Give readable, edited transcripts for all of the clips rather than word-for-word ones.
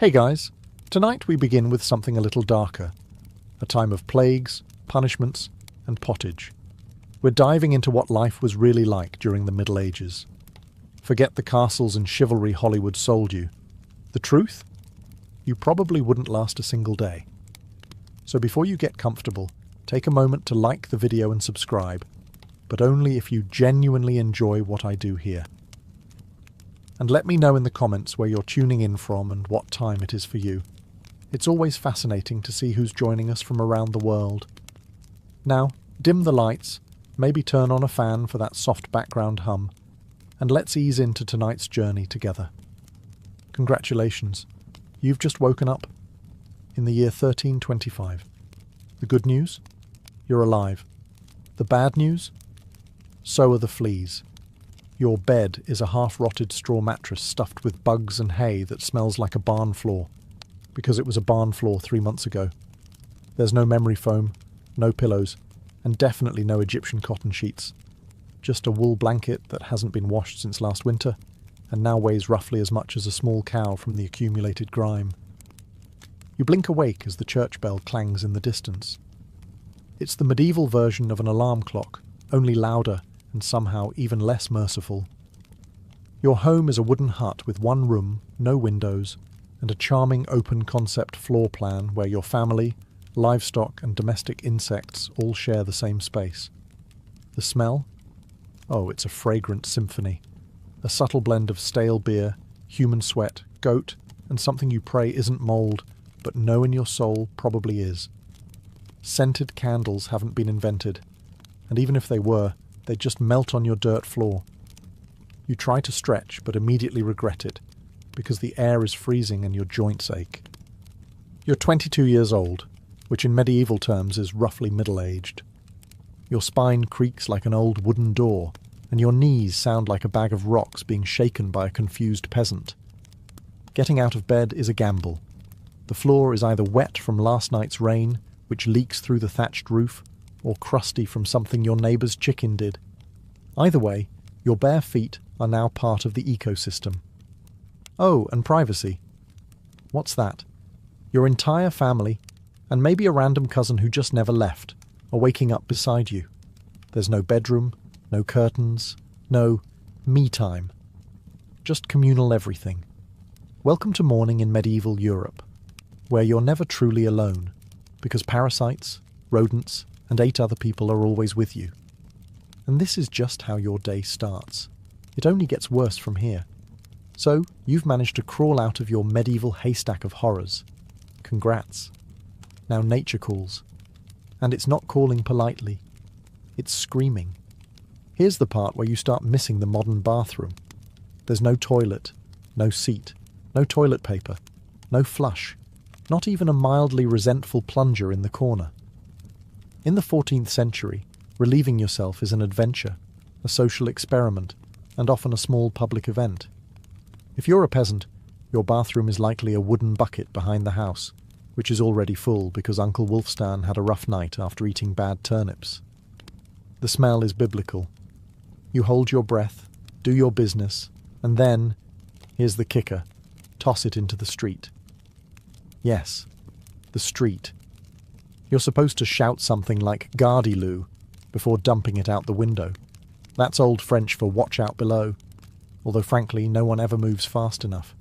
Hey guys, tonight we begin with something a little darker. A time of plagues, punishments, and pottage. We're diving into what life was really like during the Middle Ages. Forget the castles and chivalry Hollywood sold you. The truth? You probably wouldn't last a single day. So before you get comfortable, take a moment to like the video and subscribe, but only if you genuinely enjoy what I do here. And let me know in the comments where you're tuning in from and what time it is for you. It's always fascinating to see who's joining us from around the world. Now, dim the lights, maybe turn on a fan for that soft background hum, and let's ease into tonight's journey together. Congratulations, you've just woken up in the year 1325. The good news? You're alive. The bad news? So are the fleas. Your bed is a half-rotted straw mattress stuffed with bugs and hay that smells like a barn floor, because it was a barn floor 3 months ago. There's no memory foam, no pillows, and definitely no Egyptian cotton sheets. Just a wool blanket that hasn't been washed since last winter, and now weighs roughly as much as a small cow from the accumulated grime. You blink awake as the church bell clangs in the distance. It's the medieval version of an alarm clock, only louder and somehow even less merciful. Your home is a wooden hut with one room, no windows, and a charming open-concept floor plan where your family, livestock and domestic insects all share the same space. The smell? Oh, it's a fragrant symphony. A subtle blend of stale beer, human sweat, goat, and something you pray isn't mould, but know in your soul probably is. Scented candles haven't been invented, and even if they were, they just melt on your dirt floor. You try to stretch, but immediately regret it, because the air is freezing and your joints ache. You're 22 years old, which in medieval terms is roughly middle-aged. Your spine creaks like an old wooden door, and your knees sound like a bag of rocks being shaken by a confused peasant. Getting out of bed is a gamble. The floor is either wet from last night's rain, which leaks through the thatched roof, or crusty from something your neighbour's chicken did. Either way, your bare feet are now part of the ecosystem. Oh, and privacy. What's that? Your entire family, and maybe a random cousin who just never left, are waking up beside you. There's no bedroom, no curtains, no me time. Just communal everything. Welcome to morning in medieval Europe, where you're never truly alone, because parasites, rodents, and 8 other people are always with you. And this is just how your day starts. It only gets worse from here. So, you've managed to crawl out of your medieval haystack of horrors. Congrats. Now nature calls. And it's not calling politely. It's screaming. Here's the part where you start missing the modern bathroom. There's no toilet, no seat, no toilet paper, no flush, not even a mildly resentful plunger in the corner. In the 14th century, relieving yourself is an adventure, a social experiment, and often a small public event. If you're a peasant, your bathroom is likely a wooden bucket behind the house, which is already full because Uncle Wolfstan had a rough night after eating bad turnips. The smell is biblical. You hold your breath, do your business, and then, here's the kicker, toss it into the street. Yes, the street. You're supposed to shout something like "Gardez-lou" before dumping it out the window. That's Old French for "watch out below," although frankly no one ever moves fast enough.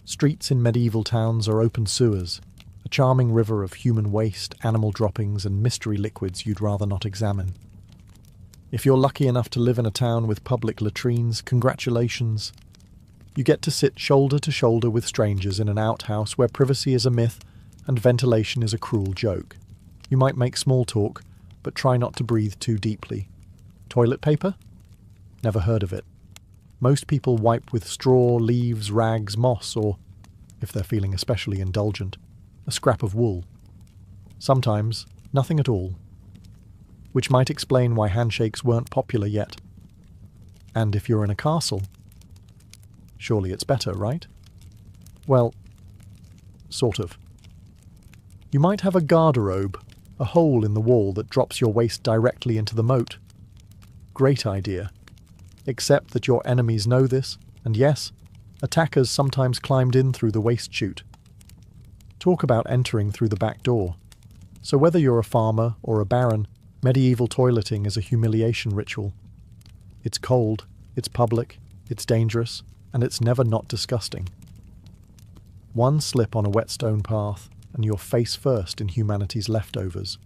Streets in medieval towns are open sewers, a charming river of human waste, animal droppings and mystery liquids you'd rather not examine. If you're lucky enough to live in a town with public latrines, congratulations. You get to sit shoulder to shoulder with strangers in an outhouse where privacy is a myth and ventilation is a cruel joke. You might make small talk, but try not to breathe too deeply. Toilet paper? Never heard of it. Most people wipe with straw, leaves, rags, moss, or, if they're feeling especially indulgent, a scrap of wool. Sometimes, nothing at all. Which might explain why handshakes weren't popular yet. And if you're in a castle, surely it's better, right? Well, sort of. You might have a garderobe, a hole in the wall that drops your waist directly into the moat. Great idea. Except that your enemies know this, and yes, attackers sometimes climbed in through the waist chute, Talk about entering through the back door. So whether you're a farmer or a baron, medieval toileting is a humiliation ritual. It's cold, it's public, it's dangerous, and it's never not disgusting. One slip on a wet stone path, and you're face first in humanity's leftovers,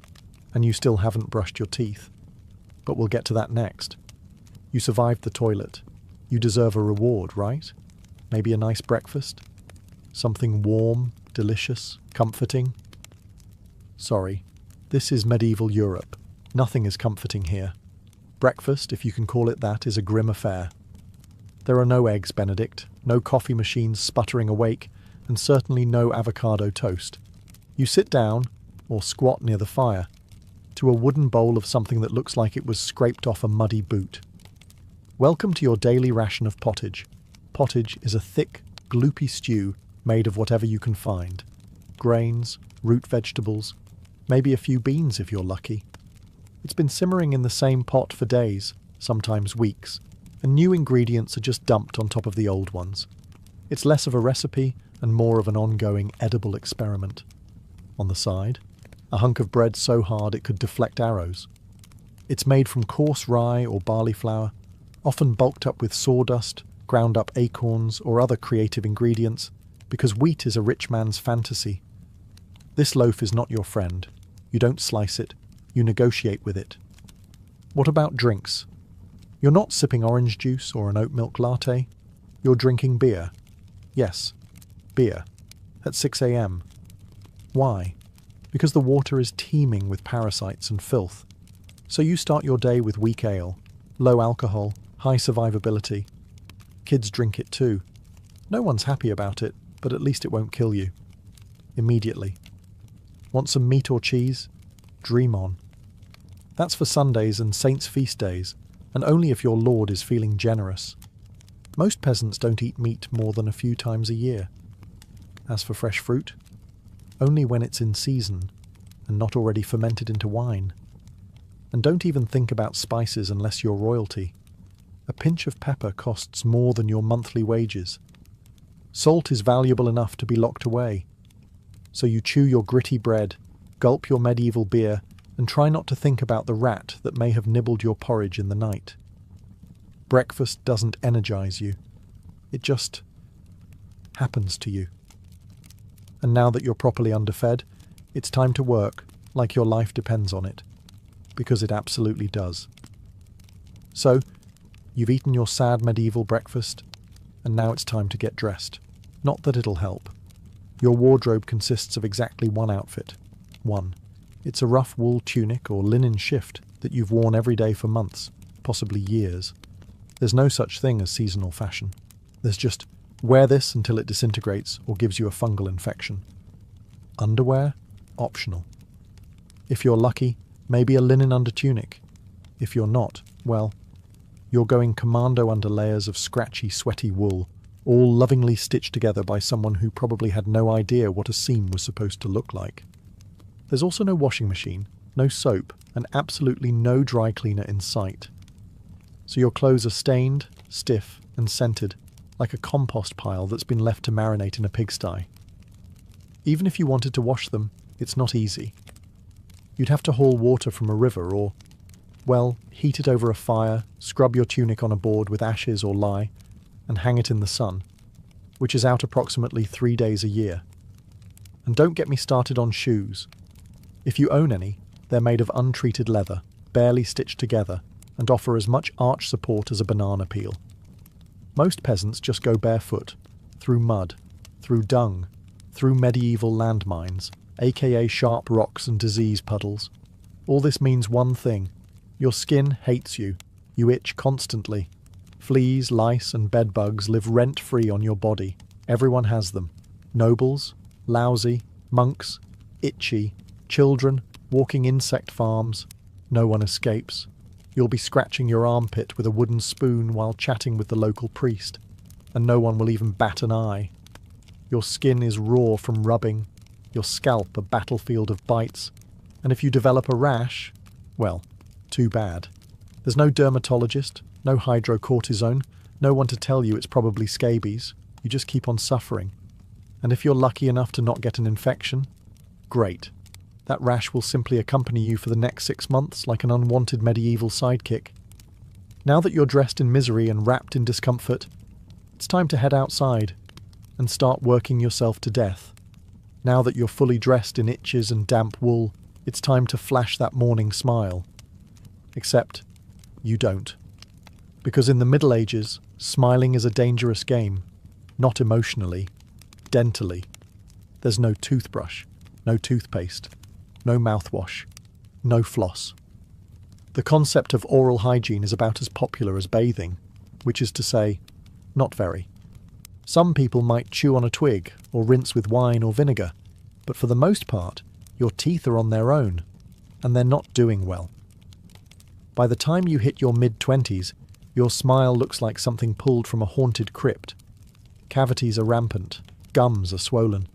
and you still haven't brushed your teeth. But we'll get to that next. You survived the toilet. You deserve a reward, right? Maybe a nice breakfast? Something warm, delicious, comforting? Sorry, this is medieval Europe. Nothing is comforting here. Breakfast, if you can call it that, is a grim affair. There are no eggs Benedict, no coffee machines sputtering awake, and certainly no avocado toast. You sit down, or squat near the fire, to a wooden bowl of something that looks like it was scraped off a muddy boot. Welcome to your daily ration of pottage. Pottage is a thick, gloopy stew made of whatever you can find. Grains, root vegetables, maybe a few beans if you're lucky. It's been simmering in the same pot for days, sometimes weeks, and new ingredients are just dumped on top of the old ones. It's less of a recipe and more of an ongoing edible experiment. On the side, a hunk of bread so hard it could deflect arrows. It's made from coarse rye or barley flour, often bulked up with sawdust, ground up acorns or other creative ingredients, because wheat is a rich man's fantasy. This loaf is not your friend. You don't slice it, you negotiate with it. What about drinks? You're not sipping orange juice or an oat milk latte. You're drinking beer. Yes, beer. At 6 a.m. Why? Because the water is teeming with parasites and filth. So you start your day with weak ale, low alcohol, high survivability. Kids drink it too. No one's happy about it, but at least it won't kill you. Immediately. Want some meat or cheese? Dream on. That's for Sundays and saints' feast days, and only if your lord is feeling generous. Most peasants don't eat meat more than a few times a year. As for fresh fruit, only when it's in season and not already fermented into wine. And don't even think about spices unless you're royalty. A pinch of pepper costs more than your monthly wages. Salt is valuable enough to be locked away. So you chew your gritty bread, gulp your medieval beer, and try not to think about the rat that may have nibbled your porridge in the night. Breakfast doesn't energize you. It just happens to you. And now that you're properly underfed, it's time to work like your life depends on it. Because it absolutely does. So, you've eaten your sad medieval breakfast, and now it's time to get dressed. Not that it'll help. Your wardrobe consists of exactly one outfit. One. It's a rough wool tunic or linen shift that you've worn every day for months, possibly years. There's no such thing as seasonal fashion. There's just wear this until it disintegrates or gives you a fungal infection. Underwear? Optional. If you're lucky, maybe a linen undertunic. If you're not, well, you're going commando under layers of scratchy, sweaty wool, all lovingly stitched together by someone who probably had no idea what a seam was supposed to look like. There's also no washing machine, no soap, and absolutely no dry cleaner in sight. So your clothes are stained, stiff, and scented, like a compost pile that's been left to marinate in a pigsty. Even if you wanted to wash them, it's not easy. You'd have to haul water from a river or, well, heat it over a fire, scrub your tunic on a board with ashes or lye, and hang it in the sun, which is out approximately 3 days a year. And don't get me started on shoes. If you own any, they're made of untreated leather, barely stitched together, and offer as much arch support as a banana peel. Most peasants just go barefoot, through mud, through dung, through medieval landmines, aka sharp rocks and disease puddles. All this means one thing. Your skin hates you. You itch constantly. Fleas, lice, and bedbugs live rent-free on your body. Everyone has them. Nobles, lousy, monks, itchy, children, walking insect farms. No one escapes. You'll be scratching your armpit with a wooden spoon while chatting with the local priest, and no one will even bat an eye. Your skin is raw from rubbing, your scalp a battlefield of bites, and if you develop a rash, well, too bad. There's no dermatologist, no hydrocortisone, no one to tell you it's probably scabies. You just keep on suffering. And if you're lucky enough to not get an infection, great. That rash will simply accompany you for the next 6 months like an unwanted medieval sidekick. Now that you're dressed in misery and wrapped in discomfort, it's time to head outside and start working yourself to death. Now that you're fully dressed in itches and damp wool, it's time to flash that morning smile. Except, you don't. Because in the Middle Ages, smiling is a dangerous game. Not emotionally, dentally. There's no toothbrush, no toothpaste, no mouthwash, no floss. The concept of oral hygiene is about as popular as bathing, which is to say, not very. Some people might chew on a twig or rinse with wine or vinegar, but for the most part, your teeth are on their own, and they're not doing well. By the time you hit your mid-20s, your smile looks like something pulled from a haunted crypt. Cavities are rampant, gums are swollen.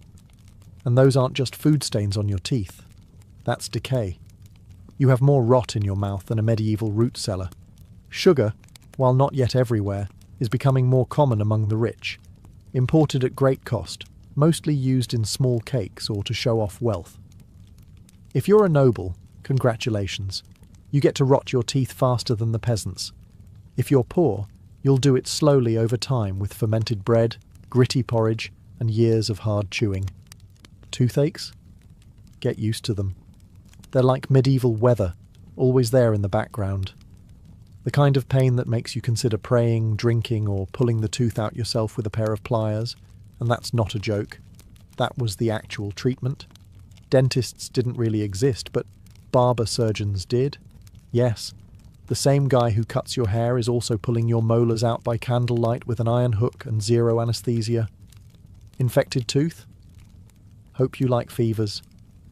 And those aren't just food stains on your teeth. That's decay. You have more rot in your mouth than a medieval root cellar. Sugar, while not yet everywhere, is becoming more common among the rich. Imported at great cost, mostly used in small cakes or to show off wealth. If you're a noble, congratulations. You get to rot your teeth faster than the peasants. If you're poor, you'll do it slowly over time with fermented bread, gritty porridge, and years of hard chewing. Toothaches? Get used to them. They're like medieval weather, always there in the background. The kind of pain that makes you consider praying, drinking, or pulling the tooth out yourself with a pair of pliers, and that's not a joke. That was the actual treatment. Dentists didn't really exist, but barber surgeons did. Yes, the same guy who cuts your hair is also pulling your molars out by candlelight with an iron hook and zero anesthesia. Infected tooth? Hope you like fevers,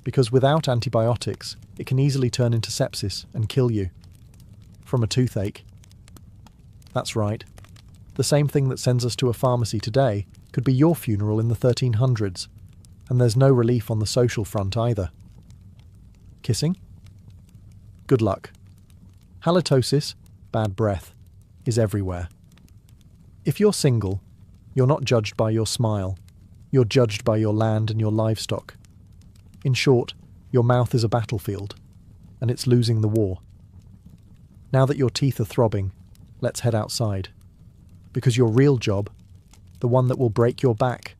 because without antibiotics, it can easily turn into sepsis and kill you. From a toothache. That's right. The same thing that sends us to a pharmacy today could be your funeral in the 1300s, and there's no relief on the social front either. Kissing? Good luck. Halitosis, bad breath, is everywhere. If you're single, you're not judged by your smile. You're judged by your land and your livestock. In short, your mouth is a battlefield, and it's losing the war. Now that your teeth are throbbing, let's head outside. Because your real job, the one that will break your back,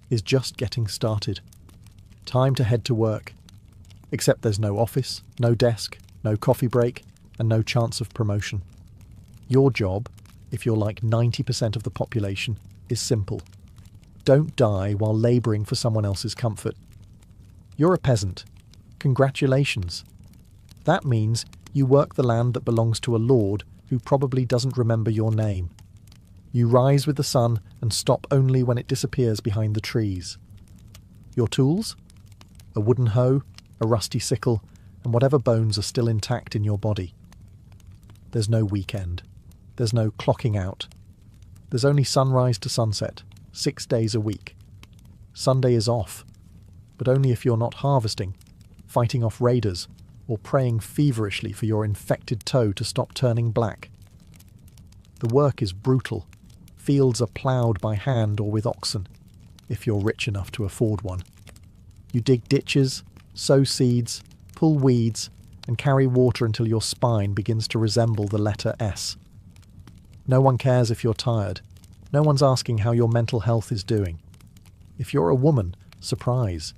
is just getting started. Time to head to work. Except there's no office, no desk, no coffee break, and no chance of promotion. Your job, if you're like 90% of the population, is simple. Don't die while labouring for someone else's comfort. You're a peasant. Congratulations. That means you work the land that belongs to a lord who probably doesn't remember your name. You rise with the sun and stop only when it disappears behind the trees. Your tools? A wooden hoe, a rusty sickle, and whatever bones are still intact in your body. There's no weekend. There's no clocking out. There's only sunrise to sunset, 6 days a week. Sunday is off, but only if you're not harvesting, fighting off raiders, or praying feverishly for your infected toe to stop turning black. The work is brutal. Fields are ploughed by hand or with oxen, if you're rich enough to afford one. You dig ditches, sow seeds, pull weeds, and carry water until your spine begins to resemble the letter S. No one cares if you're tired. No one's asking how your mental health is doing. If you're a woman, surprise.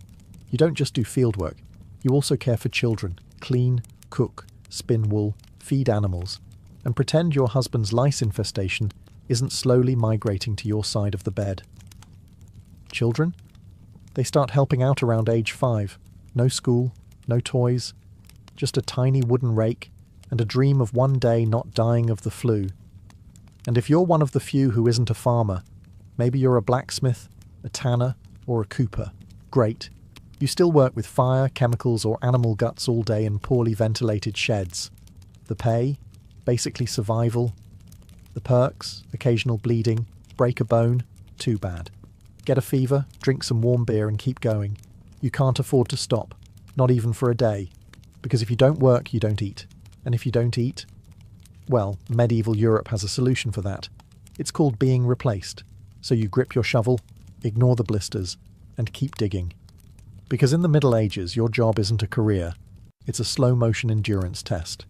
You don't just do fieldwork. You also care for children, clean, cook, spin wool, feed animals, and pretend your husband's lice infestation isn't slowly migrating to your side of the bed. Children? They start helping out around age 5. No school, no toys, just a tiny wooden rake and a dream of one day not dying of the flu. And if you're one of the few who isn't a farmer, maybe you're a blacksmith, a tanner, or a cooper. Great. You still work with fire, chemicals, or animal guts all day in poorly ventilated sheds. The pay? Basically survival. The perks? Occasional bleeding. Break a bone? Too bad. Get a fever, drink some warm beer and keep going. You can't afford to stop. Not even for a day. Because if you don't work, you don't eat. And if you don't eat, well, medieval Europe has a solution for that. It's called being replaced. So you grip your shovel, ignore the blisters, and keep digging. Because in the Middle Ages, your job isn't a career, it's a slow-motion endurance test.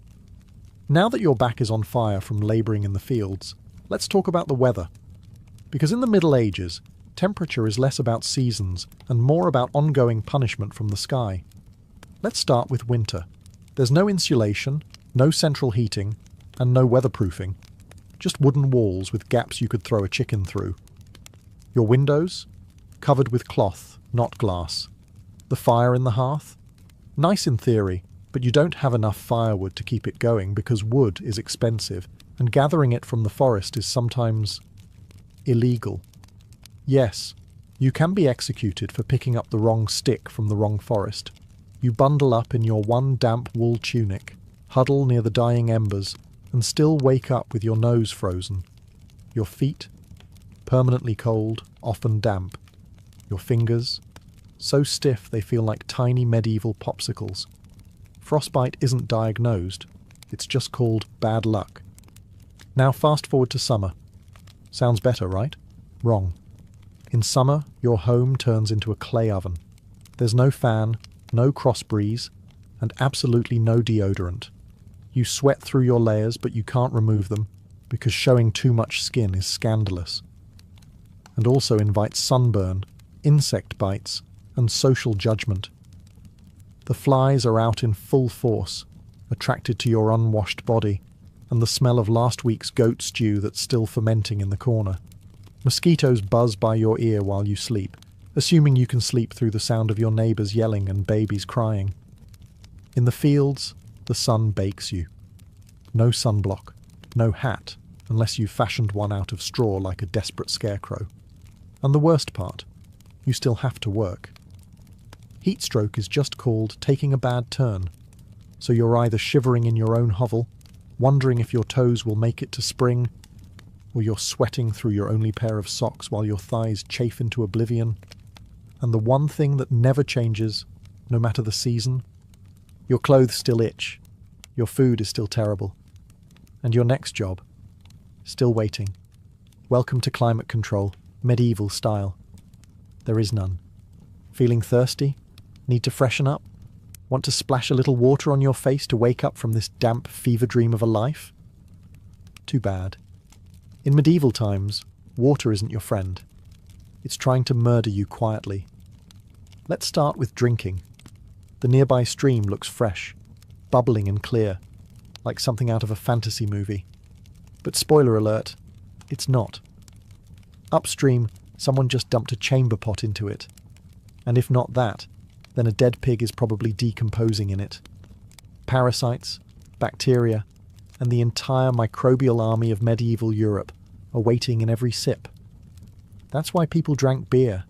Now that your back is on fire from labouring in the fields, let's talk about the weather. Because in the Middle Ages, temperature is less about seasons and more about ongoing punishment from the sky. Let's start with winter. There's no insulation, no central heating, and no weatherproofing. Just wooden walls with gaps you could throw a chicken through. Your windows? Covered with cloth, not glass. The fire in the hearth? Nice in theory, but you don't have enough firewood to keep it going because wood is expensive, and gathering it from the forest is sometimes illegal. Yes, you can be executed for picking up the wrong stick from the wrong forest. You bundle up in your one damp wool tunic, huddle near the dying embers, and still wake up with your nose frozen. Your feet? Permanently cold, often damp. Your fingers? So stiff they feel like tiny medieval popsicles. Frostbite isn't diagnosed, it's just called bad luck. Now fast forward to summer. Sounds better, right? Wrong. In summer, your home turns into a clay oven. There's no fan, no cross breeze, and absolutely no deodorant. You sweat through your layers, but you can't remove them, because showing too much skin is scandalous. And also invites sunburn, insect bites, and social judgment. The flies are out in full force, attracted to your unwashed body, and the smell of last week's goat stew that's still fermenting in the corner. Mosquitoes buzz by your ear while you sleep, assuming you can sleep through the sound of your neighbours yelling and babies crying. In the fields, the sun bakes you. No sunblock, no hat, unless you've fashioned one out of straw like a desperate scarecrow. And the worst part, you still have to work. Heatstroke is just called taking a bad turn, so you're either shivering in your own hovel, wondering if your toes will make it to spring, or you're sweating through your only pair of socks while your thighs chafe into oblivion. And the one thing that never changes, no matter the season, your clothes still itch, your food is still terrible, and your next job, still waiting. Welcome to climate control, medieval style. There is none. Feeling thirsty? Need to freshen up? Want to splash a little water on your face to wake up from this damp fever dream of a life? Too bad. In medieval times, water isn't your friend. It's trying to murder you quietly. Let's start with drinking. The nearby stream looks fresh, bubbling and clear, like something out of a fantasy movie. But spoiler alert, it's not. Upstream, someone just dumped a chamber pot into it. And if not that, then a dead pig is probably decomposing in it. Parasites, bacteria, and the entire microbial army of medieval Europe are waiting in every sip. That's why people drank beer.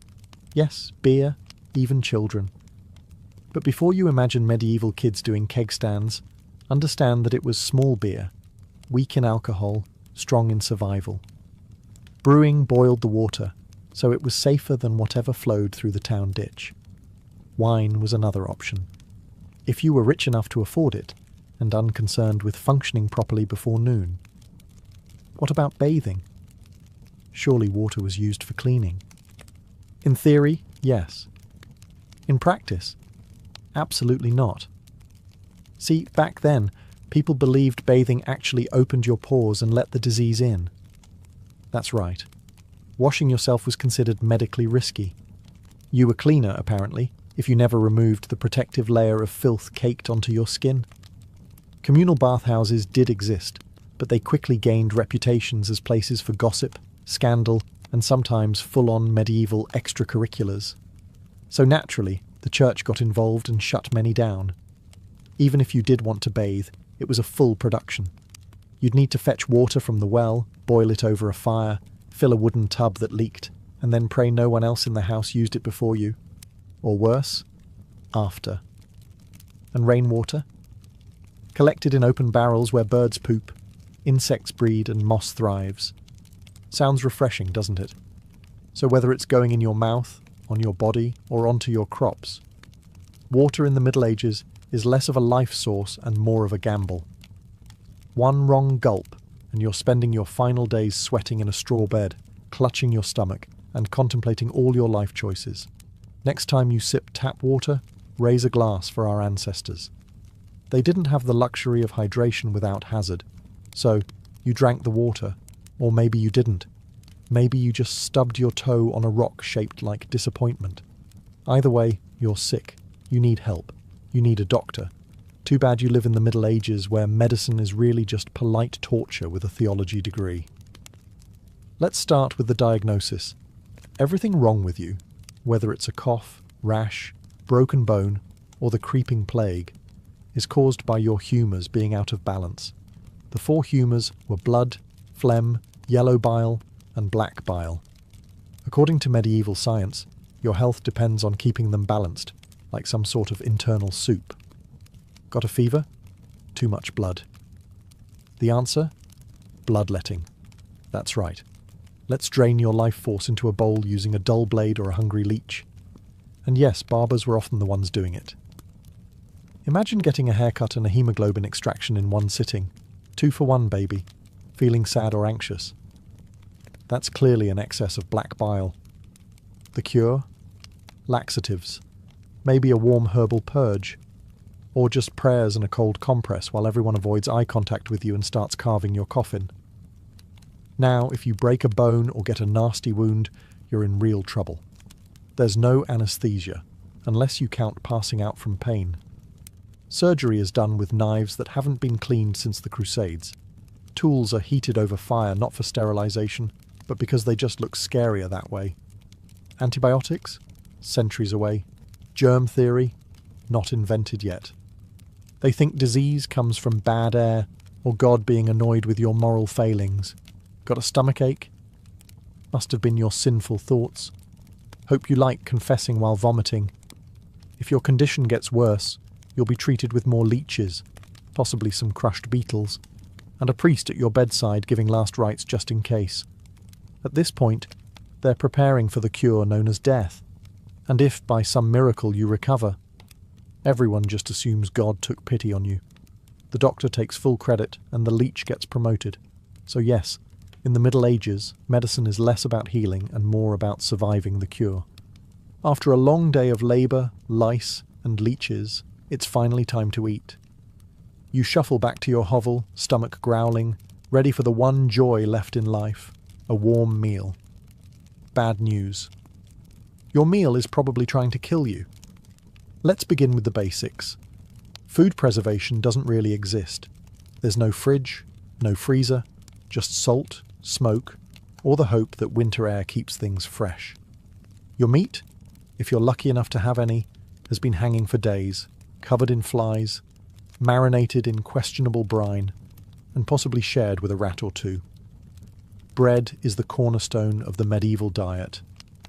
Yes, beer, even children. But before you imagine medieval kids doing keg stands, understand that it was small beer, weak in alcohol, strong in survival. Brewing boiled the water, so it was safer than whatever flowed through the town ditch. Wine was another option. If you were rich enough to afford it, and unconcerned with functioning properly before noon. What about bathing? Surely water was used for cleaning. In theory, yes. In practice, absolutely not. See, back then, people believed bathing actually opened your pores and let the disease in. That's right. Washing yourself was considered medically risky. You were cleaner, apparently, if you never removed the protective layer of filth caked onto your skin. Communal bathhouses did exist, but they quickly gained reputations as places for gossip, scandal, and sometimes full-on medieval extracurriculars. So naturally, the church got involved and shut many down. Even if you did want to bathe, it was a full production. You'd need to fetch water from the well, boil it over a fire, fill a wooden tub that leaked, and then pray no one else in the house used it before you. Or worse, after. And rainwater? Collected in open barrels where birds poop, insects breed and moss thrives. Sounds refreshing, doesn't it? So whether it's going in your mouth, on your body, or onto your crops, water in the Middle Ages is less of a life source and more of a gamble. One wrong gulp, and you're spending your final days sweating in a straw bed, clutching your stomach, and contemplating all your life choices. Next time you sip tap water, raise a glass for our ancestors. They didn't have the luxury of hydration without hazard, so you drank the water, or maybe you didn't. Maybe you just stubbed your toe on a rock shaped like disappointment. Either way, you're sick. You need help. You need a doctor. Too bad you live in the Middle Ages where medicine is really just polite torture with a theology degree. Let's start with the diagnosis. Everything wrong with you, whether it's a cough, rash, broken bone, or the creeping plague, is caused by your humours being out of balance. The 4 humours were blood, phlegm, yellow bile, and black bile. According to medieval science, your health depends on keeping them balanced, like some sort of internal soup. Got a fever? Too much blood. The answer? Bloodletting. That's right. Let's drain your life force into a bowl using a dull blade or a hungry leech. And yes, barbers were often the ones doing it. Imagine getting a haircut and a hemoglobin extraction in one sitting. 2 for 1, baby. Feeling sad or anxious? That's clearly an excess of black bile. The cure? Laxatives. Maybe a warm herbal purge. Or just prayers and a cold compress while everyone avoids eye contact with you and starts carving your coffin. Now, if you break a bone or get a nasty wound, you're in real trouble. There's no anaesthesia, unless you count passing out from pain. Surgery is done with knives that haven't been cleaned since the Crusades. Tools are heated over fire not for sterilisation, but because they just look scarier that way. Antibiotics? Centuries away. Germ theory? Not invented yet. They think disease comes from bad air or God being annoyed with your moral failings. Got a stomachache? Must have been your sinful thoughts. Hope you like confessing while vomiting. If your condition gets worse, you'll be treated with more leeches, possibly some crushed beetles, and a priest at your bedside giving last rites just in case. At this point, they're preparing for the cure known as death. And if by some miracle you recover, everyone just assumes God took pity on you. The doctor takes full credit and the leech gets promoted. So yes, in the Middle Ages, medicine is less about healing and more about surviving the cure. After a long day of labour, lice, and leeches, it's finally time to eat. You shuffle back to your hovel, stomach growling, ready for the one joy left in life, a warm meal. Bad news. Your meal is probably trying to kill you. Let's begin with the basics. Food preservation doesn't really exist. There's no fridge, no freezer, just salt, smoke, or the hope that winter air keeps things fresh. Your meat, if you're lucky enough to have any, has been hanging for days, covered in flies, marinated in questionable brine, and possibly shared with a rat or 2. Bread is the cornerstone of the medieval diet,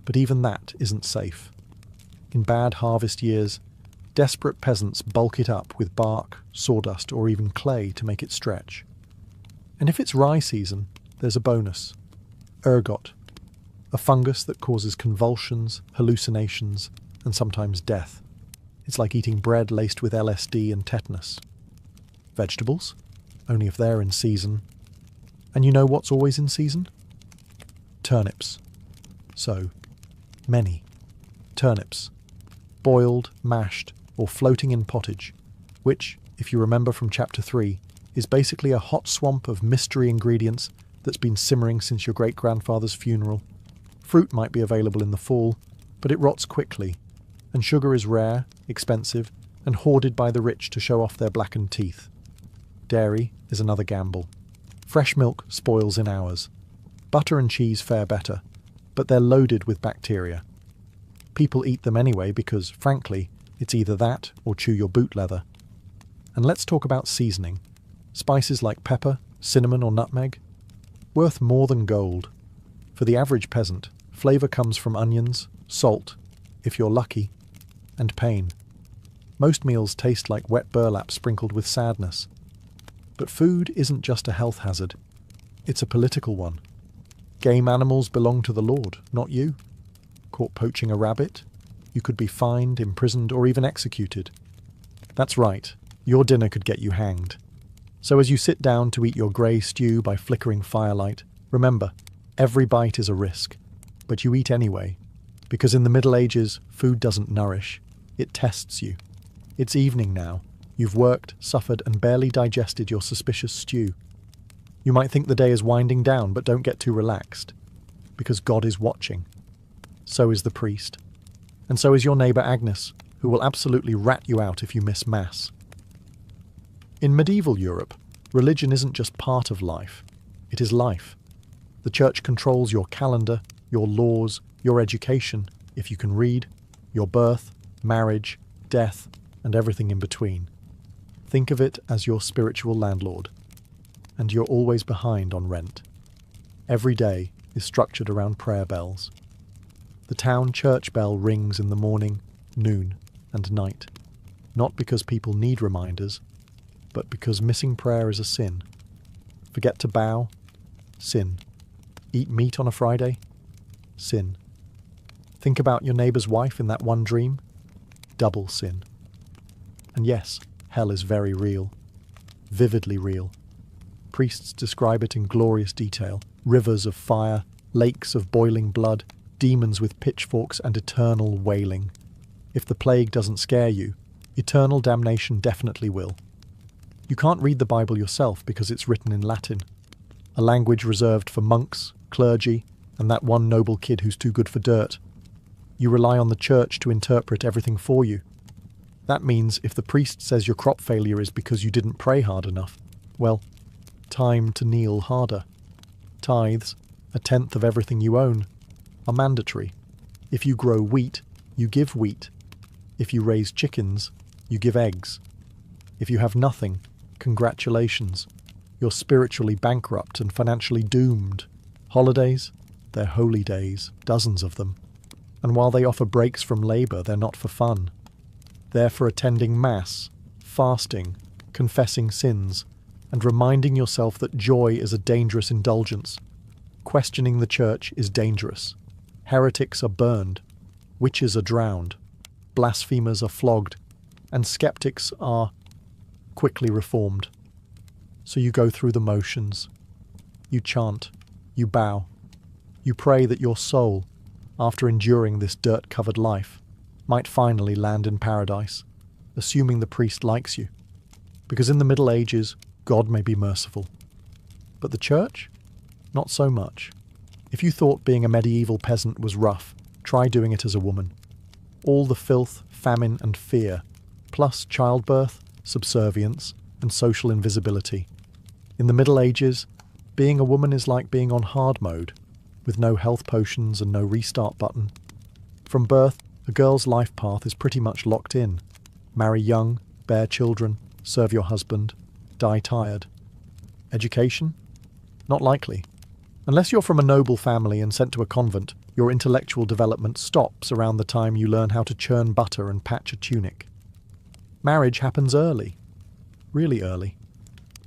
but even that isn't safe. In bad harvest years, desperate peasants bulk it up with bark, sawdust, or even clay to make it stretch. And if it's rye season, there's a bonus. Ergot, a fungus that causes convulsions, hallucinations, and sometimes death. It's like eating bread laced with LSD and tetanus. Vegetables? Only if they're in season. And you know what's always in season? Turnips. So, many. Turnips. Boiled, mashed, or floating in pottage, which, if you remember from Chapter 3, is basically a hot swamp of mystery ingredients that's been simmering since your great-grandfather's funeral. Fruit might be available in the fall, but it rots quickly, and sugar is rare, expensive, and hoarded by the rich to show off their blackened teeth. Dairy is another gamble. Fresh milk spoils in hours. Butter and cheese fare better, but they're loaded with bacteria. People eat them anyway because, frankly, it's either that or chew your boot leather. And let's talk about seasoning. Spices like pepper, cinnamon or nutmeg? Worth more than gold. For the average peasant, flavour comes from onions, salt, if you're lucky, and pain. Most meals taste like wet burlap sprinkled with sadness. But food isn't just a health hazard. It's a political one. Game animals belong to the Lord, not you. Caught poaching a rabbit? You could be fined, imprisoned, or even executed. That's right, your dinner could get you hanged. So as you sit down to eat your grey stew by flickering firelight, remember, every bite is a risk. but you eat anyway, because in the Middle Ages, food doesn't nourish, it tests you. It's evening now. You've worked, suffered, and barely digested your suspicious stew. You might think the day is winding down, but don't get too relaxed, because God is watching. So is the priest. And so is your neighbour Agnes, who will absolutely rat you out if you miss Mass. In medieval Europe, religion isn't just part of life, it is life. The church controls your calendar, your laws, your education, if you can read, your birth, marriage, death, and everything in between. Think of it as your spiritual landlord. And you're always behind on rent. Every day is structured around prayer bells. The town church bell rings in the morning, noon, and night. Not because people need reminders, but because missing prayer is a sin. Forget to bow? Sin. Eat meat on a Friday? Sin. Think about your neighbour's wife in that one dream? Double sin. And yes, hell is very real. Vividly real. Priests describe it in glorious detail. Rivers of fire, lakes of boiling blood, demons with pitchforks and eternal wailing. If the plague doesn't scare you, eternal damnation definitely will. You can't read the Bible yourself because it's written in Latin, a language reserved for monks, clergy, and that one noble kid who's too good for dirt. You rely on the church to interpret everything for you. That means if the priest says your crop failure is because you didn't pray hard enough, well, time to kneel harder. Tithes, 1/10 of everything you own, are mandatory. If you grow wheat, you give wheat. If you raise chickens, you give eggs. If you have nothing, congratulations. You're spiritually bankrupt and financially doomed. Holidays? They're holy days, dozens of them. And while they offer breaks from labour, they're not for fun. They're for attending Mass, fasting, confessing sins, and reminding yourself that joy is a dangerous indulgence. Questioning the church is dangerous. Heretics are burned, witches are drowned, blasphemers are flogged, and skeptics are quickly reformed. So you go through the motions. You chant, you bow, you pray that your soul, after enduring this dirt-covered life, might finally land in paradise, assuming the priest likes you. Because in the Middle Ages, God may be merciful. But the church? Not so much. If you thought being a medieval peasant was rough, try doing it as a woman. All the filth, famine, and fear, plus childbirth, subservience, and social invisibility. In the Middle Ages, being a woman is like being on hard mode, with no health potions and no restart button. From birth, a girl's life path is pretty much locked in. Marry young, bear children, serve your husband, die tired. Education? Not likely. Unless you're from a noble family and sent to a convent, your intellectual development stops around the time you learn how to churn butter and patch a tunic. Marriage happens early. Really early.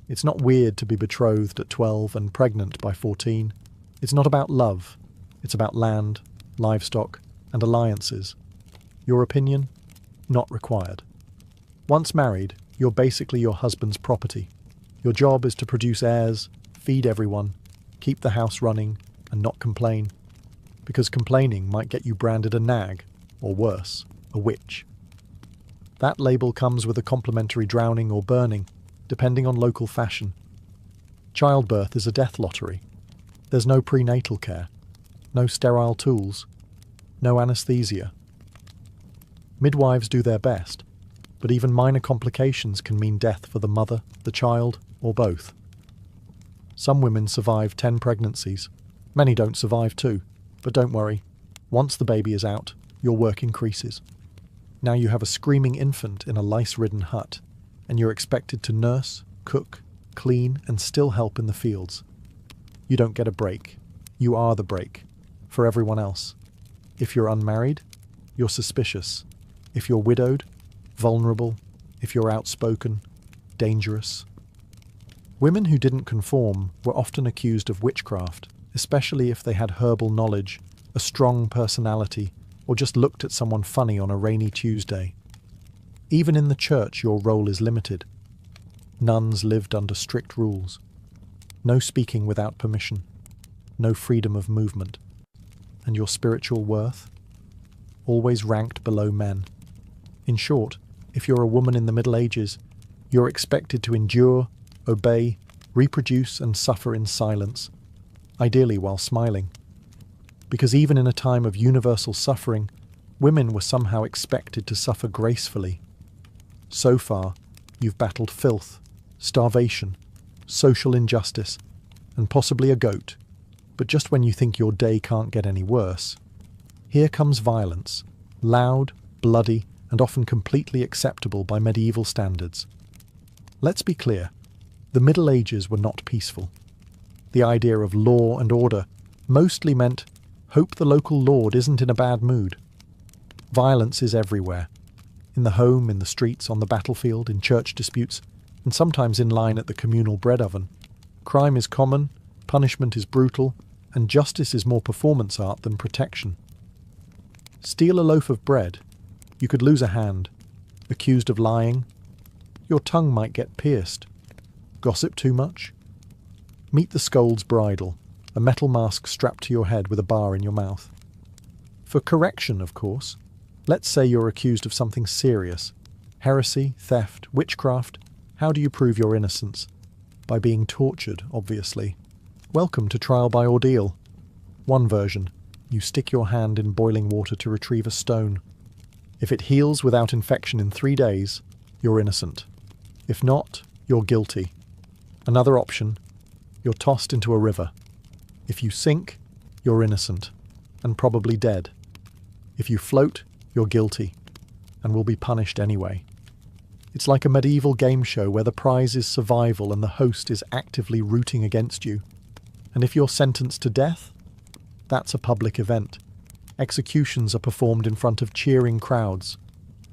It's not weird to be betrothed at 12 and pregnant by 14. It's not about love. It's about land, livestock, and alliances. Your opinion? Not required. Once married, you're basically your husband's property. Your job is to produce heirs, feed everyone, keep the house running, and not complain. Because complaining might get you branded a nag, or worse, a witch. That label comes with a complimentary drowning or burning, depending on local fashion. Childbirth is a death lottery. There's no prenatal care, no sterile tools, no anaesthesia. Midwives do their best, but even minor complications can mean death for the mother, the child, or both. Some women survive 10 pregnancies. Many don't survive 2, but don't worry. Once the baby is out, your work increases. Now you have a screaming infant in a lice-ridden hut, and you're expected to nurse, cook, clean, and still help in the fields. You don't get a break. You are the break. For everyone else. If you're unmarried, you're suspicious. If you're widowed, vulnerable. If you're outspoken, dangerous. Women who didn't conform were often accused of witchcraft, especially if they had herbal knowledge, a strong personality, or just looked at someone funny on a rainy Tuesday. Even in the church, your role is limited. Nuns lived under strict rules. No speaking without permission. No freedom of movement. and your spiritual worth, always ranked below men. In short, if you're a woman in the Middle Ages, you're expected to endure, obey, reproduce and suffer in silence, ideally while smiling. Because even in a time of universal suffering, women were somehow expected to suffer gracefully. So far, you've battled filth, starvation, social injustice, and possibly a goat. But just when you think your day can't get any worse, here comes violence, loud, bloody, and often completely acceptable by medieval standards. Let's be clear, the Middle Ages were not peaceful. The idea of law and order mostly meant, hope the local lord isn't in a bad mood. Violence is everywhere. In the home, in the streets, on the battlefield, in church disputes, and sometimes in line at the communal bread oven. Crime is common, punishment is brutal, and justice is more performance art than protection. Steal a loaf of bread, you could lose a hand. Accused of lying, your tongue might get pierced. Gossip too much? Meet the scold's bridle, a metal mask strapped to your head with a bar in your mouth. For correction, of course, let's say you're accused of something serious. Heresy, theft, witchcraft. How do you prove your innocence? By being tortured, obviously. Welcome to trial by ordeal. One version, you stick your hand in boiling water to retrieve a stone. If it heals without infection in 3 days, you're innocent. If not, you're guilty. Another option, you're tossed into a river. If you sink, you're innocent, and probably dead. If you float, you're guilty, and will be punished anyway. It's like a medieval game show where the prize is survival and the host is actively rooting against you. And if you're sentenced to death, that's a public event. Executions are performed in front of cheering crowds.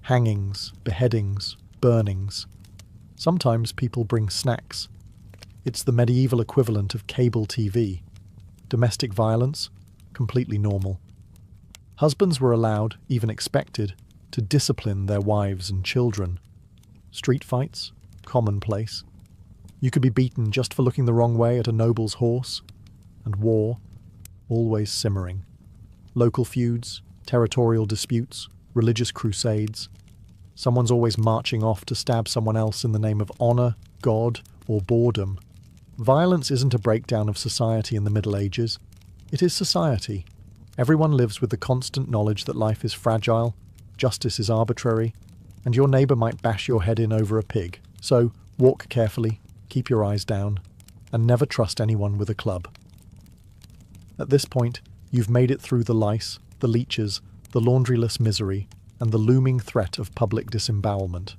Hangings, beheadings, burnings. Sometimes people bring snacks. It's the medieval equivalent of cable TV. Domestic violence, completely normal. Husbands were allowed, even expected, to discipline their wives and children. Street fights, commonplace. You could be beaten just for looking the wrong way at a noble's horse. And war, always simmering. Local feuds, territorial disputes, religious crusades. Someone's always marching off to stab someone else in the name of honour, God, or boredom. Violence isn't a breakdown of society in the Middle Ages. It is society. Everyone lives with the constant knowledge that life is fragile, justice is arbitrary, and your neighbour might bash your head in over a pig. So, walk carefully, keep your eyes down, and never trust anyone with a club. At this point, you've made it through the lice, the leeches, the laundryless misery, and the looming threat of public disembowelment.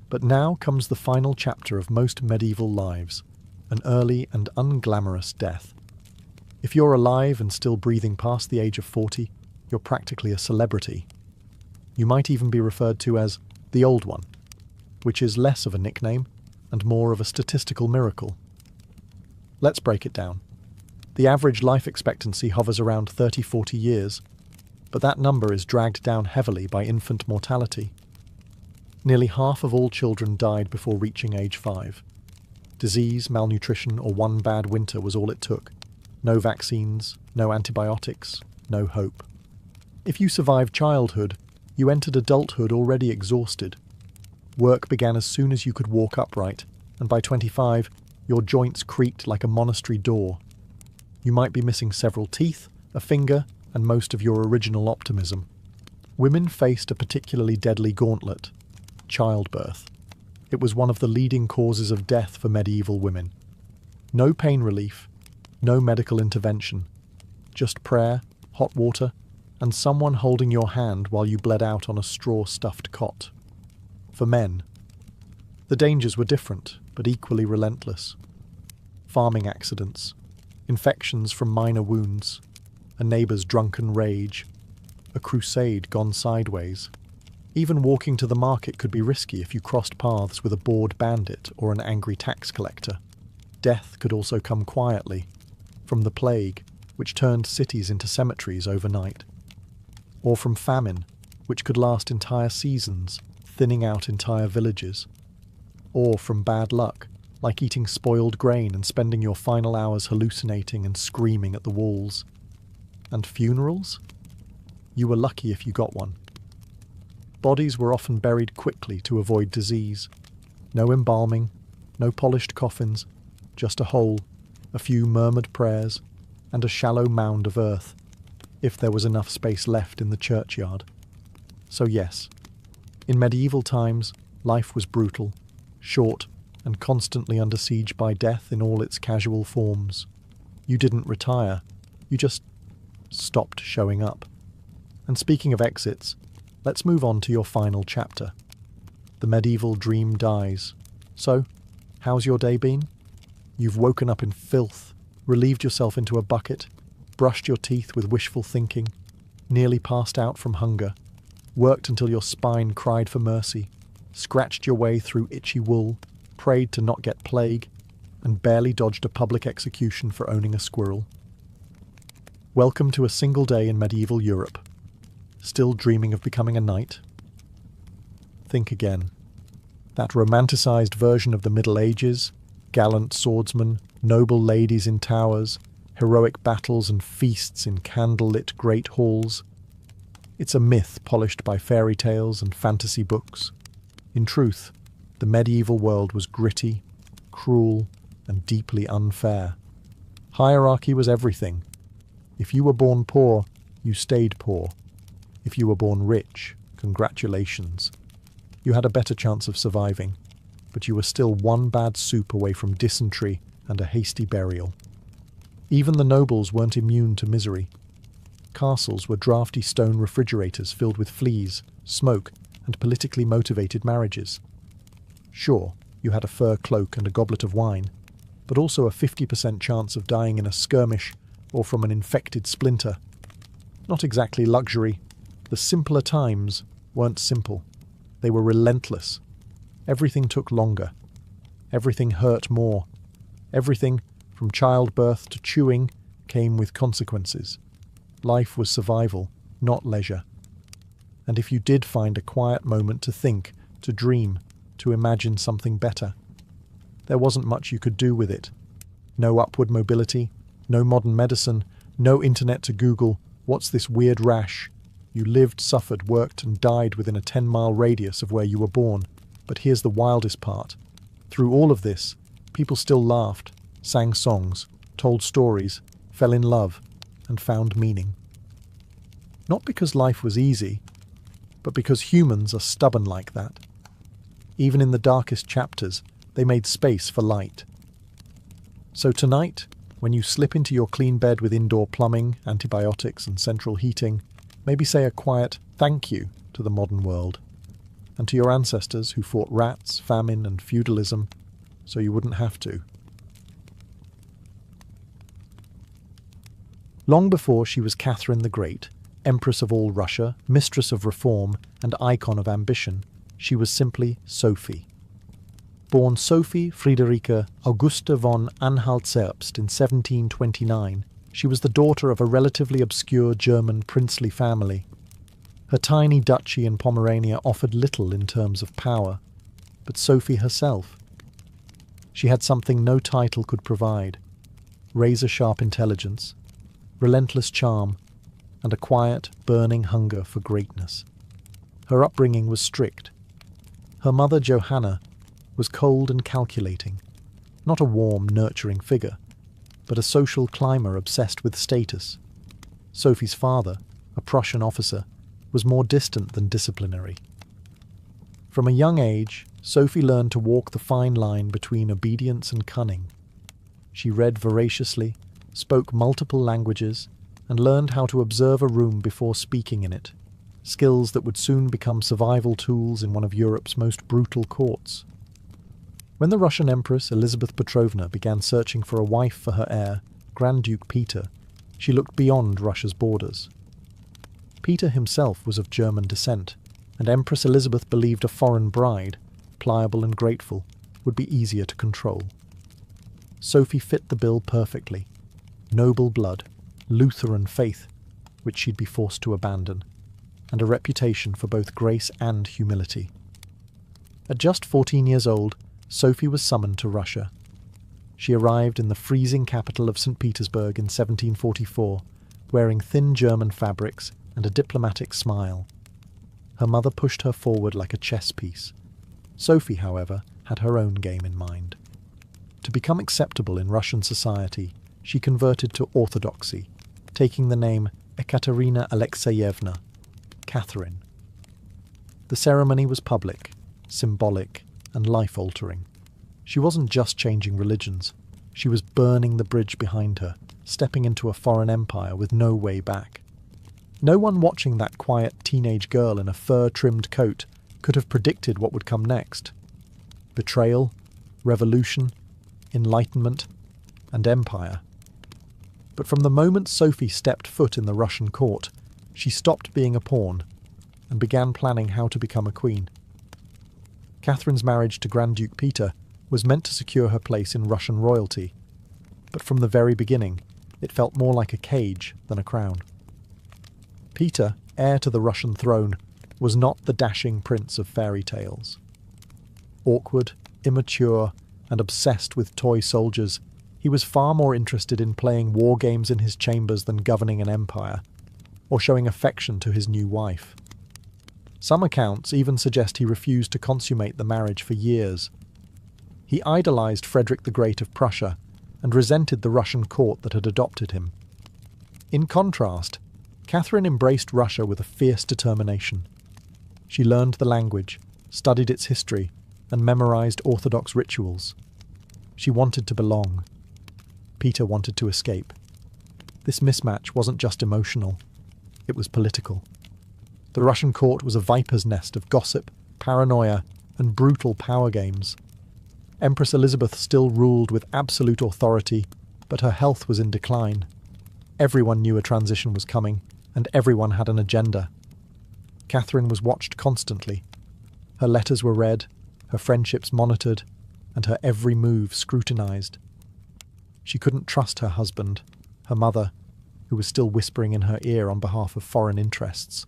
But now comes the final chapter of most medieval lives, an early and unglamorous death. If you're alive and still breathing past the age of 40, you're practically a celebrity. You might even be referred to as the Old One, which is less of a nickname and more of a statistical miracle. Let's break it down. The average life expectancy hovers around 30-40 years, but that number is dragged down heavily by infant mortality. Nearly half of all children died before reaching age 5. Disease, malnutrition, or one bad winter was all it took. No vaccines, no antibiotics, no hope. If you survived childhood, you entered adulthood already exhausted. Work began as soon as you could walk upright, and by 25, your joints creaked like a monastery door. You might be missing several teeth, a finger, and most of your original optimism. Women faced a particularly deadly gauntlet: childbirth. It was one of the leading causes of death for medieval women. No pain relief, no medical intervention, just prayer, hot water, and someone holding your hand while you bled out on a straw-stuffed cot. For men, the dangers were different, but equally relentless. Farming accidents, infections from minor wounds, a neighbour's drunken rage, a crusade gone sideways. Even walking to the market could be risky if you crossed paths with a bored bandit or an angry tax collector. Death could also come quietly, from the plague, which turned cities into cemeteries overnight, or from famine, which could last entire seasons, thinning out entire villages, or from bad luck, like eating spoiled grain and spending your final hours hallucinating and screaming at the walls. And funerals? You were lucky if you got one. Bodies were often buried quickly to avoid disease. No embalming, no polished coffins, just a hole, a few murmured prayers, and a shallow mound of earth, if there was enough space left in the churchyard. So yes, in medieval times, life was brutal, short, and constantly under siege by death in all its casual forms. You didn't retire, you just stopped showing up. And speaking of exits, let's move on to your final chapter. The medieval dream dies. So, how's your day been? You've woken up in filth, relieved yourself into a bucket, brushed your teeth with wishful thinking, nearly passed out from hunger, worked until your spine cried for mercy, scratched your way through itchy wool, prayed to not get plague, and barely dodged a public execution for owning a squirrel. Welcome to a single day in medieval Europe. Still dreaming of becoming a knight? Think again. That romanticised version of the Middle Ages, gallant swordsmen, noble ladies in towers, heroic battles and feasts in candle-lit great halls. It's a myth polished by fairy tales and fantasy books. In truth, the medieval world was gritty, cruel, and deeply unfair. Hierarchy was everything. If you were born poor, you stayed poor. If you were born rich, congratulations. You had a better chance of surviving, but you were still one bad soup away from dysentery and a hasty burial. Even the nobles weren't immune to misery. Castles were drafty stone refrigerators filled with fleas, smoke, and politically motivated marriages. Sure, you had a fur cloak and a goblet of wine, but also a 50% chance of dying in a skirmish or from an infected splinter. Not exactly luxury. The simpler times weren't simple. They were relentless. Everything took longer. Everything hurt more. Everything, from childbirth to chewing, came with consequences. Life was survival, not leisure. And if you did find a quiet moment to think, to dream, to imagine something better, there wasn't much you could do with it. No upward mobility, no modern medicine, no internet to Google, what's this weird rash? You lived, suffered, worked, and died within a 10-mile radius of where you were born. But here's the wildest part. Through all of this, people still laughed, sang songs, told stories, fell in love, and found meaning. Not because life was easy, but because humans are stubborn like that. Even in the darkest chapters, they made space for light. So tonight, when you slip into your clean bed with indoor plumbing, antibiotics, and central heating, maybe say a quiet thank you to the modern world, and to your ancestors who fought rats, famine, and feudalism, so you wouldn't have to. Long before she was Catherine the Great, Empress of all Russia, mistress of reform, and icon of ambition, she was simply Sophie. Born Sophie Friederike Augusta von Anhalt-Zerbst in 1729, she was the daughter of a relatively obscure German princely family. Her tiny duchy in Pomerania offered little in terms of power, but Sophie herself. She had something no title could provide: razor-sharp intelligence, relentless charm, and a quiet, burning hunger for greatness. Her upbringing was strict. Her mother, Johanna, was cold and calculating, not a warm, nurturing figure, but a social climber obsessed with status. Sophie's father, a Prussian officer, was more distant than disciplinary. From a young age, Sophie learned to walk the fine line between obedience and cunning. She read voraciously, spoke multiple languages, and learned how to observe a room before speaking in it, skills that would soon become survival tools in one of Europe's most brutal courts. When the Russian Empress Elizabeth Petrovna began searching for a wife for her heir, Grand Duke Peter, she looked beyond Russia's borders. Peter himself was of German descent, and Empress Elizabeth believed a foreign bride, pliable and grateful, would be easier to control. Sophie fit the bill perfectly. Noble blood, Lutheran faith, which she'd be forced to abandon, and a reputation for both grace and humility. At just 14 years old, Sophie was summoned to Russia. She arrived in the freezing capital of St. Petersburg in 1744, wearing thin German fabrics and a diplomatic smile. Her mother pushed her forward like a chess piece. Sophie, however, had her own game in mind. To become acceptable in Russian society, she converted to Orthodoxy, taking the name Ekaterina Alexeyevna, Catherine. The ceremony was public, symbolic, and life-altering. She wasn't just changing religions, she was burning the bridge behind her, stepping into a foreign empire with no way back. No one watching that quiet teenage girl in a fur-trimmed coat could have predicted what would come next. Betrayal, revolution, enlightenment, and empire. But from the moment Sophie stepped foot in the Russian court, she stopped being a pawn and began planning how to become a queen. Catherine's marriage to Grand Duke Peter was meant to secure her place in Russian royalty, but from the very beginning, it felt more like a cage than a crown. Peter, heir to the Russian throne, was not the dashing prince of fairy tales. Awkward, immature, and obsessed with toy soldiers, he was far more interested in playing war games in his chambers than governing an empire, or showing affection to his new wife. Some accounts even suggest he refused to consummate the marriage for years. He idolized Frederick the Great of Prussia and resented the Russian court that had adopted him. In contrast, Catherine embraced Russia with a fierce determination. She learned the language, studied its history, and memorized Orthodox rituals. She wanted to belong. Peter wanted to escape. This mismatch wasn't just emotional, it was political. The Russian court was a viper's nest of gossip, paranoia, and brutal power games. Empress Elizabeth still ruled with absolute authority, but her health was in decline. Everyone knew a transition was coming, and everyone had an agenda. Catherine was watched constantly. Her letters were read, her friendships monitored, and her every move scrutinized. She couldn't trust her husband, her mother, who was still whispering in her ear on behalf of foreign interests,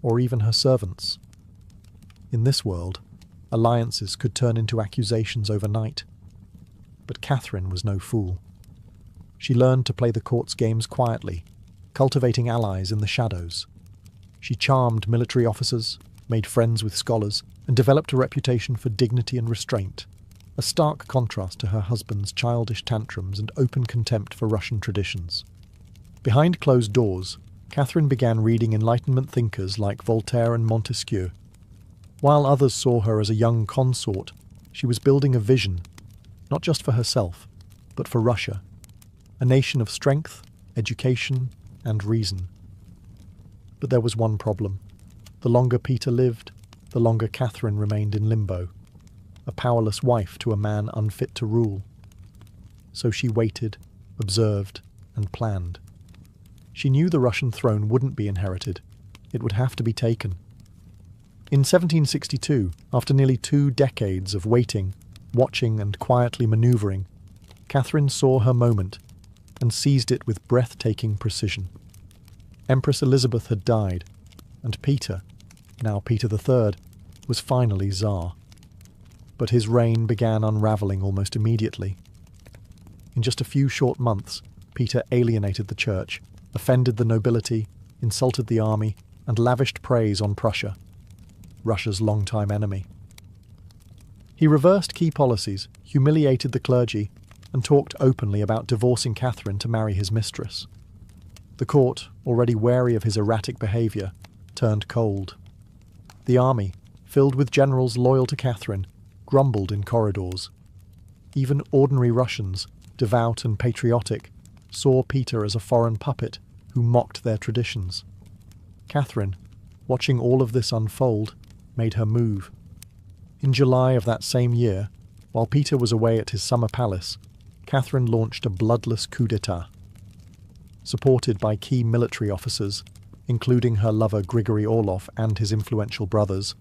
or even her servants. In this world, alliances could turn into accusations overnight. But Catherine was no fool. She learned to play the court's games quietly, cultivating allies in the shadows. She charmed military officers, made friends with scholars, and developed a reputation for dignity and restraint, a stark contrast to her husband's childish tantrums and open contempt for Russian traditions. Behind closed doors, Catherine began reading Enlightenment thinkers like Voltaire and Montesquieu. While others saw her as a young consort, she was building a vision, not just for herself, but for Russia, a nation of strength, education, and reason. But there was one problem. The longer Peter lived, the longer Catherine remained in limbo, a powerless wife to a man unfit to rule. So she waited, observed, and planned. She knew the Russian throne wouldn't be inherited. It would have to be taken. In 1762, after nearly 2 decades of waiting, watching, and quietly manoeuvring, Catherine saw her moment and seized it with breathtaking precision. Empress Elizabeth had died, and Peter, now Peter III, was finally Tsar. But his reign began unravelling almost immediately. In just a few short months, Peter alienated the church, offended the nobility, insulted the army, and lavished praise on Prussia, Russia's longtime enemy. He reversed key policies, humiliated the clergy, and talked openly about divorcing Catherine to marry his mistress. The court, already wary of his erratic behaviour, turned cold. The army, filled with generals loyal to Catherine, grumbled in corridors. Even ordinary Russians, devout and patriotic, saw Peter as a foreign puppet who mocked their traditions. Catherine, watching all of this unfold, made her move. In July of that same year, while Peter was away at his summer palace, Catherine launched a bloodless coup d'etat. Supported by key military officers, including her lover Grigory Orlov and his influential brothers,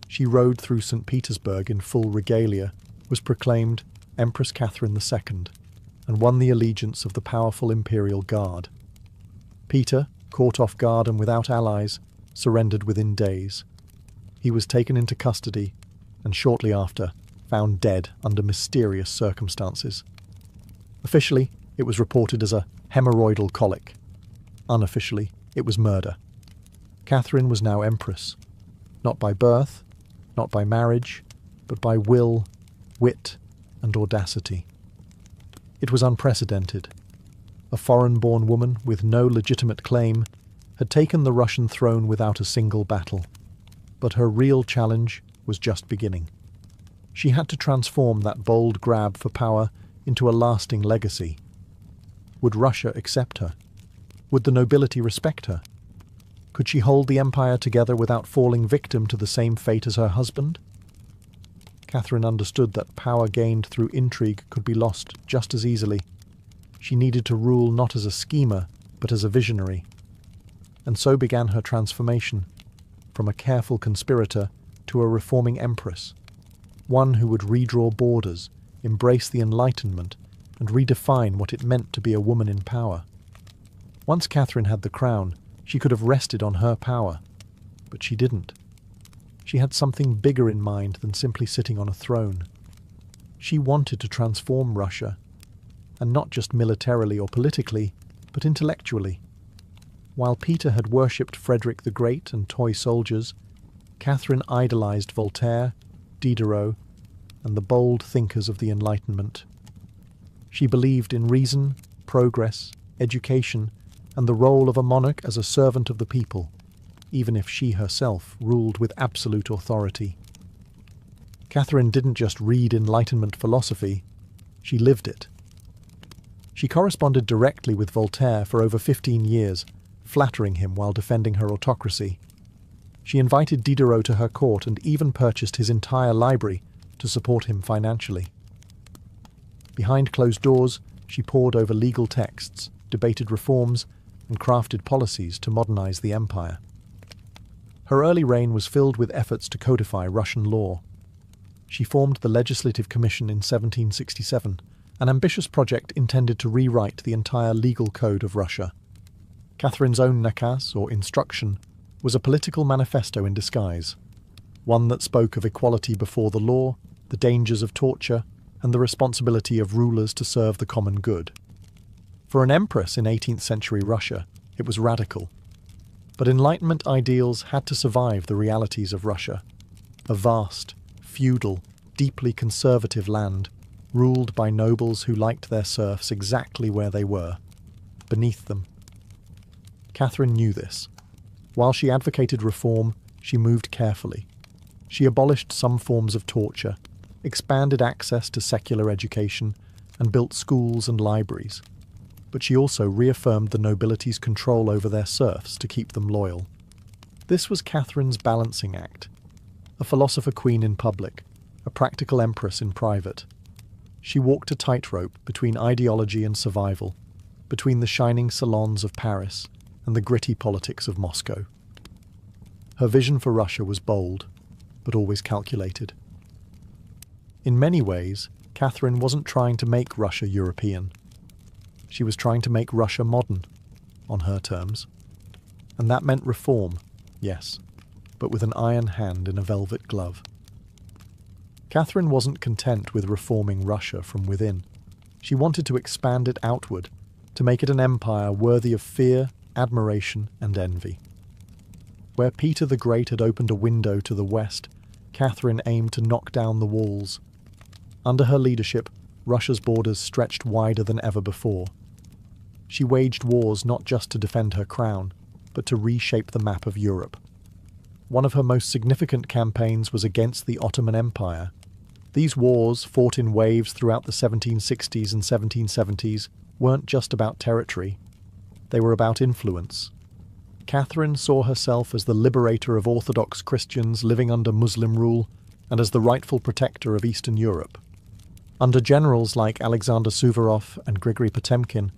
she rode through St. Petersburg in full regalia, was proclaimed Empress Catherine II, and won the allegiance of the powerful Imperial Guard. Peter, caught off guard and without allies, surrendered within days. He was taken into custody, and shortly after, found dead under mysterious circumstances. Officially, it was reported as a hemorrhoidal colic. Unofficially, it was murder. Catherine was now empress, not by birth, not by marriage, but by will, wit, and audacity. It was unprecedented. A foreign-born woman with no legitimate claim had taken the Russian throne without a single battle. But her real challenge was just beginning. She had to transform that bold grab for power into a lasting legacy. Would Russia accept her? Would the nobility respect her? Could she hold the empire together without falling victim to the same fate as her husband? Catherine understood that power gained through intrigue could be lost just as easily. She needed to rule not as a schemer, but as a visionary. And so began her transformation, from a careful conspirator to a reforming empress, one who would redraw borders, embrace the Enlightenment, and redefine what it meant to be a woman in power. Once Catherine had the crown, she could have rested on her power, but she didn't. She had something bigger in mind than simply sitting on a throne. She wanted to transform Russia, and not just militarily or politically, but intellectually. While Peter had worshipped Frederick the Great and toy soldiers, Catherine idolized Voltaire, Diderot, and the bold thinkers of the Enlightenment. She believed in reason, progress, education, and the role of a monarch as a servant of the people, even if she herself ruled with absolute authority. Catherine didn't just read Enlightenment philosophy, she lived it. She corresponded directly with Voltaire for over 15 years, flattering him while defending her autocracy. She invited Diderot to her court and even purchased his entire library to support him financially. Behind closed doors, she pored over legal texts, debated reforms, and crafted policies to modernize the empire. Her early reign was filled with efforts to codify Russian law. She formed the Legislative Commission in 1767, an ambitious project intended to rewrite the entire legal code of Russia. Catherine's own nakaz, or instruction, was a political manifesto in disguise, one that spoke of equality before the law, the dangers of torture, and the responsibility of rulers to serve the common good. For an empress in 18th century Russia, it was radical. But Enlightenment ideals had to survive the realities of Russia, a vast, feudal, deeply conservative land, ruled by nobles who liked their serfs exactly where they were, beneath them. Catherine knew this. While she advocated reform, she moved carefully. She abolished some forms of torture, expanded access to secular education, and built schools and libraries. But she also reaffirmed the nobility's control over their serfs to keep them loyal. This was Catherine's balancing act, a philosopher queen in public, a practical empress in private. She walked a tightrope between ideology and survival, between the shining salons of Paris and the gritty politics of Moscow. Her vision for Russia was bold, but always calculated. In many ways, Catherine wasn't trying to make Russia European. She was trying to make Russia modern, on her terms. And that meant reform, yes, but with an iron hand in a velvet glove. Catherine wasn't content with reforming Russia from within. She wanted to expand it outward, to make it an empire worthy of fear, admiration, and envy. Where Peter the Great had opened a window to the west, Catherine aimed to knock down the walls. Under her leadership, Russia's borders stretched wider than ever before. She waged wars not just to defend her crown, but to reshape the map of Europe. One of her most significant campaigns was against the Ottoman Empire. These wars, fought in waves throughout the 1760s and 1770s, weren't just about territory. They were about influence. Catherine saw herself as the liberator of Orthodox Christians living under Muslim rule and as the rightful protector of Eastern Europe. Under generals like Alexander Suvorov and Grigory Potemkin,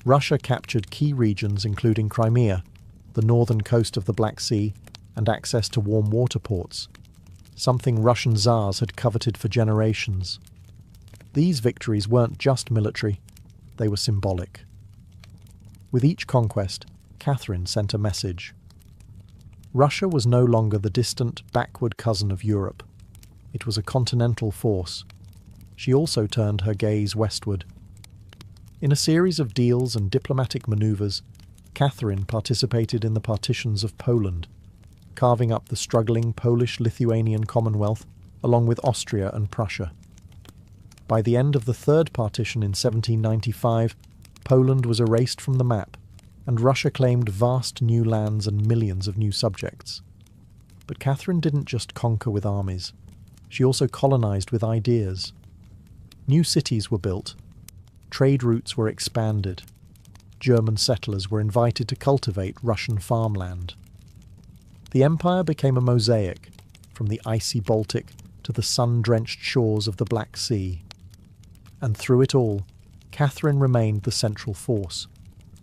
Russia captured key regions including Crimea, the northern coast of the Black Sea, and access to warm water ports, something Russian Tsars had coveted for generations. These victories weren't just military, they were symbolic. With each conquest, Catherine sent a message. Russia was no longer the distant, backward cousin of Europe. It was a continental force. She also turned her gaze westward. In a series of deals and diplomatic maneuvers, Catherine participated in the partitions of Poland, carving up the struggling Polish-Lithuanian Commonwealth along with Austria and Prussia. By the end of the Third Partition in 1795, Poland was erased from the map, and Russia claimed vast new lands and millions of new subjects. But Catherine didn't just conquer with armies. She also colonized with ideas. New cities were built. Trade routes were expanded. German settlers were invited to cultivate Russian farmland. The empire became a mosaic, from the icy Baltic to the sun-drenched shores of the Black Sea. And through it all, Catherine remained the central force,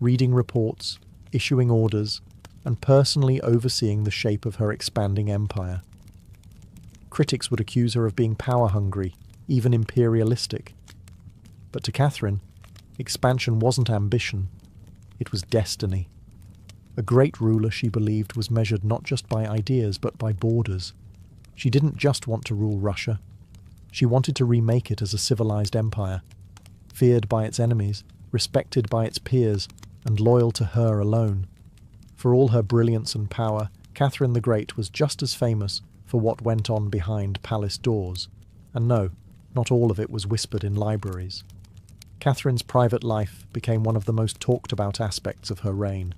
reading reports, issuing orders, and personally overseeing the shape of her expanding empire. Critics would accuse her of being power-hungry, even imperialistic. But to Catherine, expansion wasn't ambition, it was destiny. A great ruler, she believed, was measured not just by ideas but by borders. She didn't just want to rule Russia. She wanted to remake it as a civilized empire, feared by its enemies, respected by its peers, and loyal to her alone. For all her brilliance and power, Catherine the Great was just as famous for what went on behind palace doors. And no, not all of it was whispered in libraries. Catherine's private life became one of the most talked about aspects of her reign.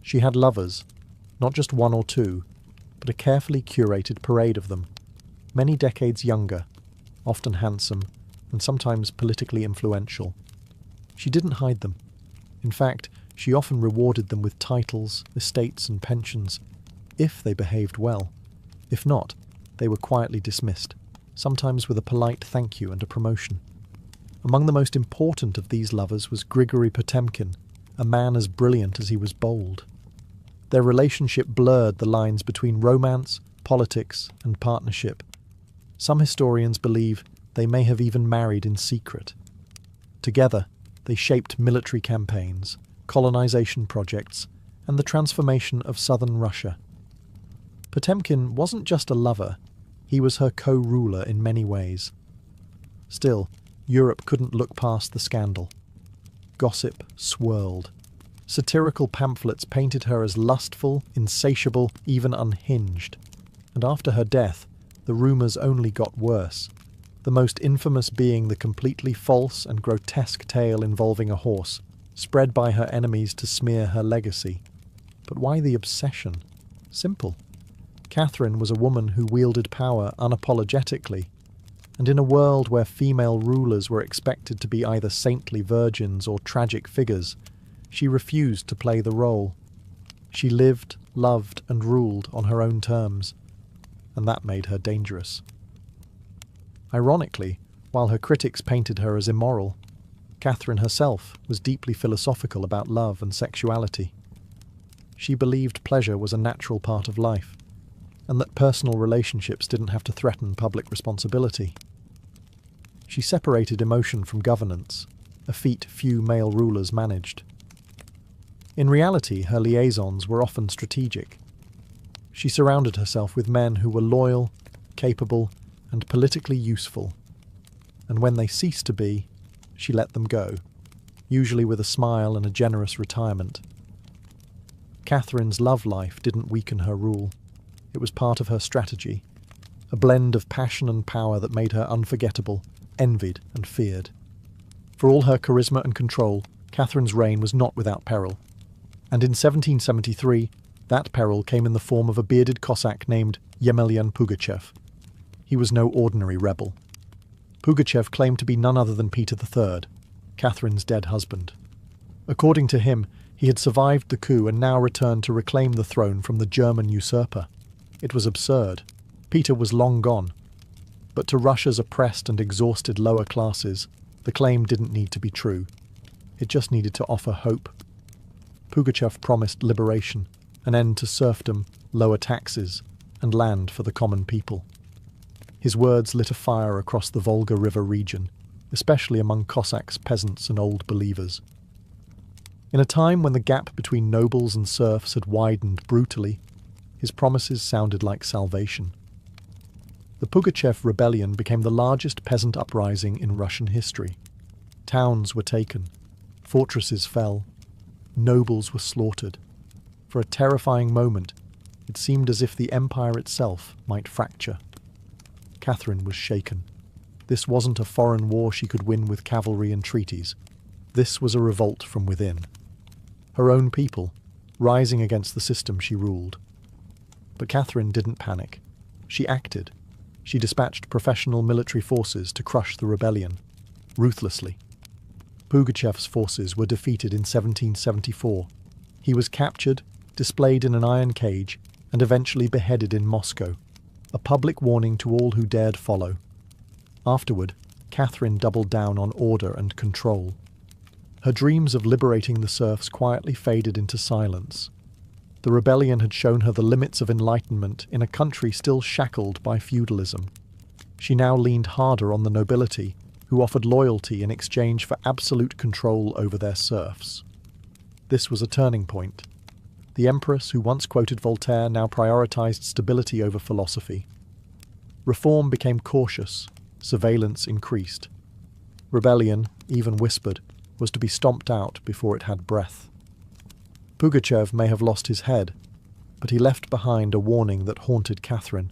She had lovers, not just one or two, but a carefully curated parade of them, many decades younger, often handsome, and sometimes politically influential. She didn't hide them. In fact, she often rewarded them with titles, estates, and pensions, if they behaved well. If not, they were quietly dismissed, sometimes with a polite thank you and a promotion. Among the most important of these lovers was Grigory Potemkin, a man as brilliant as he was bold. Their relationship blurred the lines between romance, politics, and partnership. Some historians believe they may have even married in secret. Together, they shaped military campaigns, colonization projects, and the transformation of southern Russia. Potemkin wasn't just a lover, he was her co-ruler in many ways. Still, Europe couldn't look past the scandal. Gossip swirled. Satirical pamphlets painted her as lustful, insatiable, even unhinged. And after her death, the rumours only got worse, the most infamous being the completely false and grotesque tale involving a horse, spread by her enemies to smear her legacy. But why the obsession? Simple. Catherine was a woman who wielded power unapologetically, and in a world where female rulers were expected to be either saintly virgins or tragic figures, she refused to play the role. She lived, loved, and ruled on her own terms, and that made her dangerous. Ironically, while her critics painted her as immoral, Catherine herself was deeply philosophical about love and sexuality. She believed pleasure was a natural part of life, and that personal relationships didn't have to threaten public responsibility. She separated emotion from governance, a feat few male rulers managed. In reality, her liaisons were often strategic. She surrounded herself with men who were loyal, capable, and politically useful. And when they ceased to be, she let them go, usually with a smile and a generous retirement. Catherine's love life didn't weaken her rule. It was part of her strategy, a blend of passion and power that made her unforgettable, envied and feared. For all her charisma and control, Catherine's reign was not without peril. And in 1773, that peril came in the form of a bearded Cossack named Yemelyan Pugachev. He was no ordinary rebel. Pugachev claimed to be none other than Peter III, Catherine's dead husband. According to him, he had survived the coup and now returned to reclaim the throne from the German usurper. It was absurd. Peter was long gone. But to Russia's oppressed and exhausted lower classes, the claim didn't need to be true. It just needed to offer hope. Pugachev promised liberation, an end to serfdom, lower taxes, and land for the common people. His words lit a fire across the Volga River region, especially among Cossacks, peasants, and old believers. In a time when the gap between nobles and serfs had widened brutally, his promises sounded like salvation. The Pugachev rebellion became the largest peasant uprising in Russian history. Towns were taken, fortresses fell, Nobles were slaughtered. For a terrifying moment, it seemed as if the empire itself might fracture. Catherine was shaken. This wasn't a foreign war she could win with cavalry and treaties. This was a revolt from within. Her own people, rising against the system she ruled. But Catherine didn't panic. She acted. She dispatched professional military forces to crush the rebellion, ruthlessly. Pugachev's forces were defeated in 1774. He was captured, displayed in an iron cage, and eventually beheaded in Moscow, a public warning to all who dared follow. Afterward, Catherine doubled down on order and control. Her dreams of liberating the serfs quietly faded into silence. The rebellion had shown her the limits of enlightenment in a country still shackled by feudalism. She now leaned harder on the nobility, who offered loyalty in exchange for absolute control over their serfs. This was a turning point. The empress who once quoted Voltaire now prioritized stability over philosophy. Reform became cautious, surveillance increased. Rebellion, even whispered, was to be stomped out before it had breath. Pugachev may have lost his head, but he left behind a warning that haunted Catherine,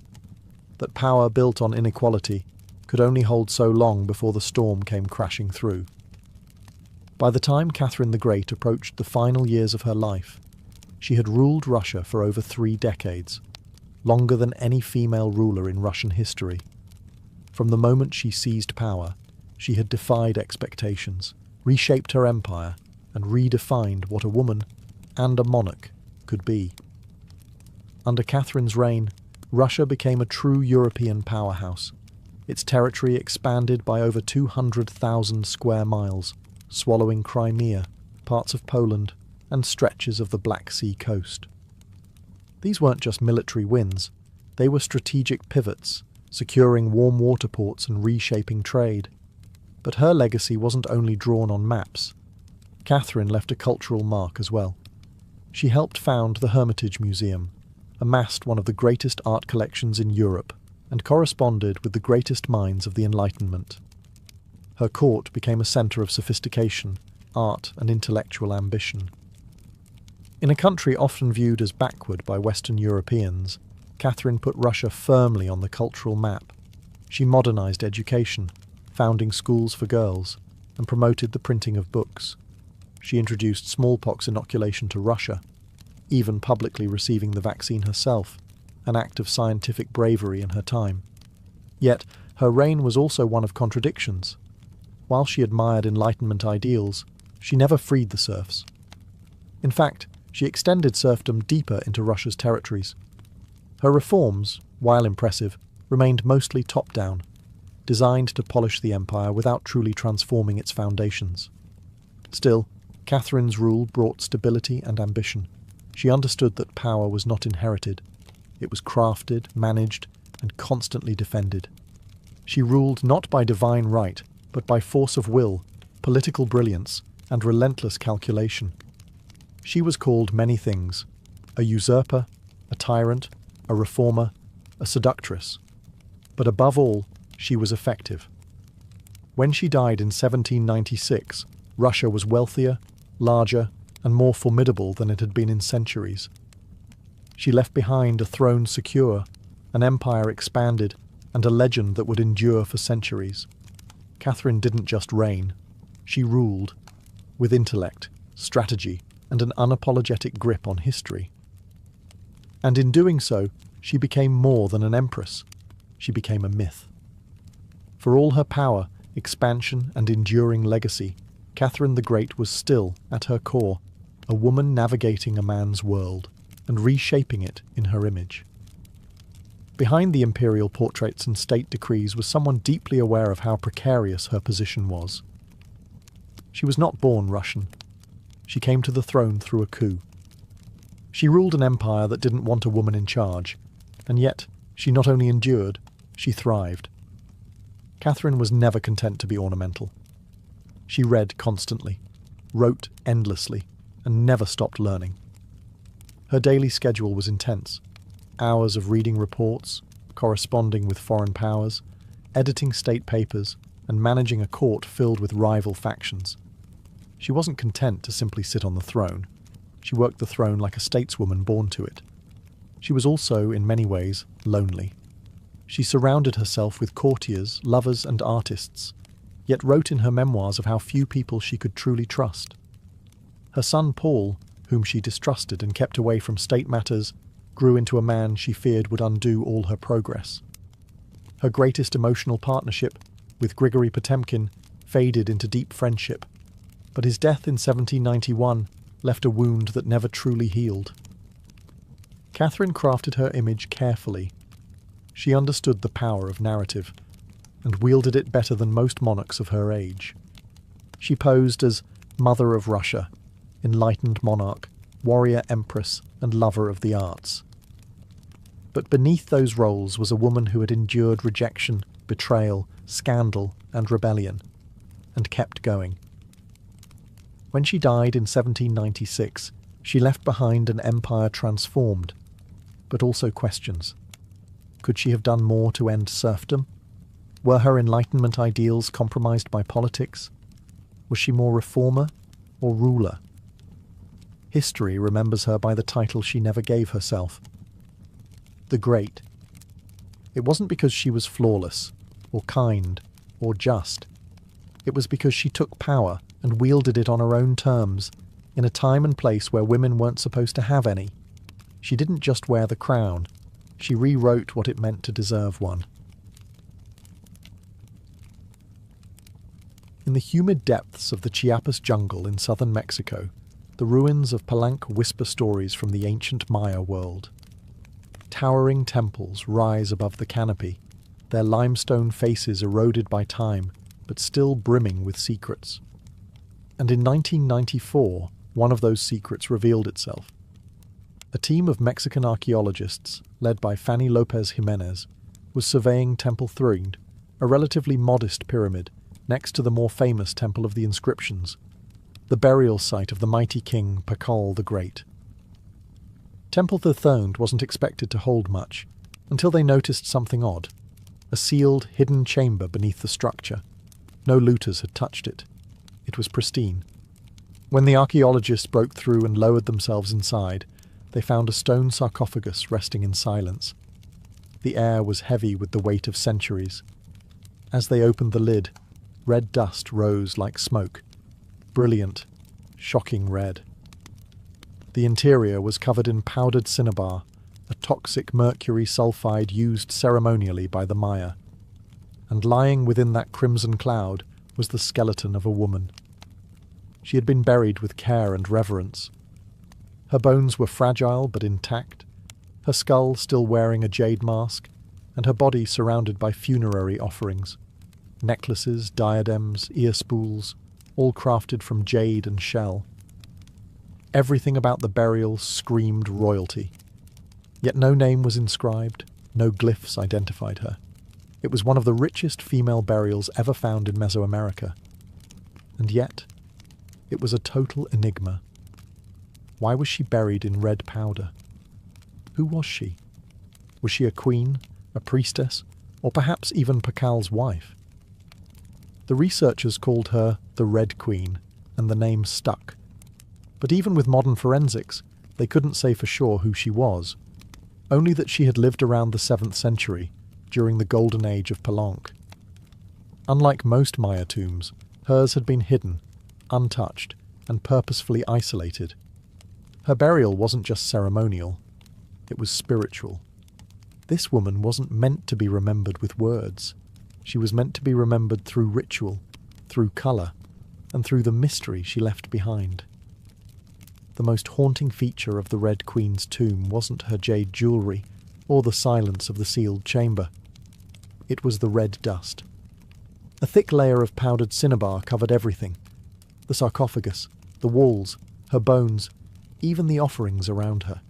that power built on inequality could only hold so long before the storm came crashing through. By the time Catherine the Great approached the final years of her life, she had ruled Russia for over 3 decades, longer than any female ruler in Russian history. From the moment she seized power, she had defied expectations, reshaped her empire, and redefined what a woman and a monarch could be. Under Catherine's reign, Russia became a true European powerhouse. Its territory expanded by over 200,000 square miles, swallowing Crimea, parts of Poland, and stretches of the Black Sea coast. These weren't just military wins, they were strategic pivots, securing warm water ports and reshaping trade. But her legacy wasn't only drawn on maps. Catherine left a cultural mark as well. She helped found the Hermitage Museum, amassed one of the greatest art collections in Europe, and corresponded with the greatest minds of the Enlightenment. Her court became a centre of sophistication, art, and intellectual ambition. In a country often viewed as backward by Western Europeans, Catherine put Russia firmly on the cultural map. She modernised education, founding schools for girls, and promoted the printing of books. She introduced smallpox inoculation to Russia, even publicly receiving the vaccine herself, an act of scientific bravery in her time. Yet, her reign was also one of contradictions. While she admired Enlightenment ideals, she never freed the serfs. In fact, she extended serfdom deeper into Russia's territories. Her reforms, while impressive, remained mostly top-down, designed to polish the empire without truly transforming its foundations. Still, Catherine's rule brought stability and ambition. She understood that power was not inherited. It was crafted, managed, and constantly defended. She ruled not by divine right, but by force of will, political brilliance, and relentless calculation. She was called many things: a usurper, a tyrant, a reformer, a seductress. But above all, she was effective. When she died in 1796, Russia was wealthier, larger, and more formidable than it had been in centuries. She left behind a throne secure, an empire expanded, and a legend that would endure for centuries. Catherine didn't just reign, she ruled, with intellect, strategy, and an unapologetic grip on history. And in doing so, she became more than an empress. She became a myth. For all her power, expansion, and enduring legacy, Catherine the Great was still, at her core, a woman navigating a man's world and reshaping it in her image. Behind the imperial portraits and state decrees was someone deeply aware of how precarious her position was. She was not born Russian. She came to the throne through a coup. She ruled an empire that didn't want a woman in charge, and yet she not only endured, she thrived. Catherine was never content to be ornamental. She read constantly, wrote endlessly, and never stopped learning. Her daily schedule was intense. Hours of reading reports, corresponding with foreign powers, editing state papers, and managing a court filled with rival factions. She wasn't content to simply sit on the throne. She worked the throne like a stateswoman born to it. She was also, in many ways, lonely. She surrounded herself with courtiers, lovers, and artists, yet wrote in her memoirs of how few people she could truly trust. Her son Paul, whom she distrusted and kept away from state matters, grew into a man she feared would undo all her progress. Her greatest emotional partnership, with Grigory Potemkin, faded into deep friendship, but his death in 1791 left a wound that never truly healed. Catherine crafted her image carefully. She understood the power of narrative, and wielded it better than most monarchs of her age. She posed as Mother of Russia, enlightened monarch, warrior empress, and lover of the arts. But beneath those roles was a woman who had endured rejection, betrayal, scandal, and rebellion, and kept going. When she died in 1796, she left behind an empire transformed, but also questions. Could she have done more to end serfdom? Were her Enlightenment ideals compromised by politics? Was she more reformer or ruler? History remembers her by the title she never gave herself, the Great. It wasn't because she was flawless, or kind, or just. It was because she took power and wielded it on her own terms, in a time and place where women weren't supposed to have any. She didn't just wear the crown, she rewrote what it meant to deserve one. In the humid depths of the Chiapas jungle in southern Mexico, the ruins of Palenque whisper stories from the ancient Maya world. Towering temples rise above the canopy, their limestone faces eroded by time, but still brimming with secrets. And in 1994, one of those secrets revealed itself. A team of Mexican archaeologists, led by Fanny Lopez Jimenez, was surveying Temple Three, a relatively modest pyramid, next to the more famous Temple of the Inscriptions, the burial site of the mighty king Pakal the Great. Temple III wasn't expected to hold much, until they noticed something odd, a sealed, hidden chamber beneath the structure. No looters had touched it. It was pristine. When the archaeologists broke through and lowered themselves inside, they found a stone sarcophagus resting in silence. The air was heavy with the weight of centuries. As they opened the lid, red dust rose like smoke. Brilliant, shocking red. The interior was covered in powdered cinnabar, a toxic mercury sulfide used ceremonially by the Maya. And lying within that crimson cloud was the skeleton of a woman. She had been buried with care and reverence. Her bones were fragile but intact, her skull still wearing a jade mask, and her body surrounded by funerary offerings. Necklaces, diadems, ear spools, all crafted from jade and shell. Everything about the burial screamed royalty. Yet no name was inscribed, no glyphs identified her. It was one of the richest female burials ever found in Mesoamerica. And yet, it was a total enigma. Why was she buried in red powder? Who was she? Was she a queen, a priestess, or perhaps even Pakal's wife? The researchers called her the Red Queen, and the name stuck. But even with modern forensics, they couldn't say for sure who she was, only that she had lived around the 7th century, during the golden age of Palenque. Unlike most Maya tombs, hers had been hidden, untouched, and purposefully isolated. Her burial wasn't just ceremonial, it was spiritual. This woman wasn't meant to be remembered with words. She was meant to be remembered through ritual, through colour, and through the mystery she left behind. The most haunting feature of the Red Queen's tomb wasn't her jade jewellery, or the silence of the sealed chamber. It was the red dust. A thick layer of powdered cinnabar covered everything. The sarcophagus, the walls, her bones, even the offerings around her.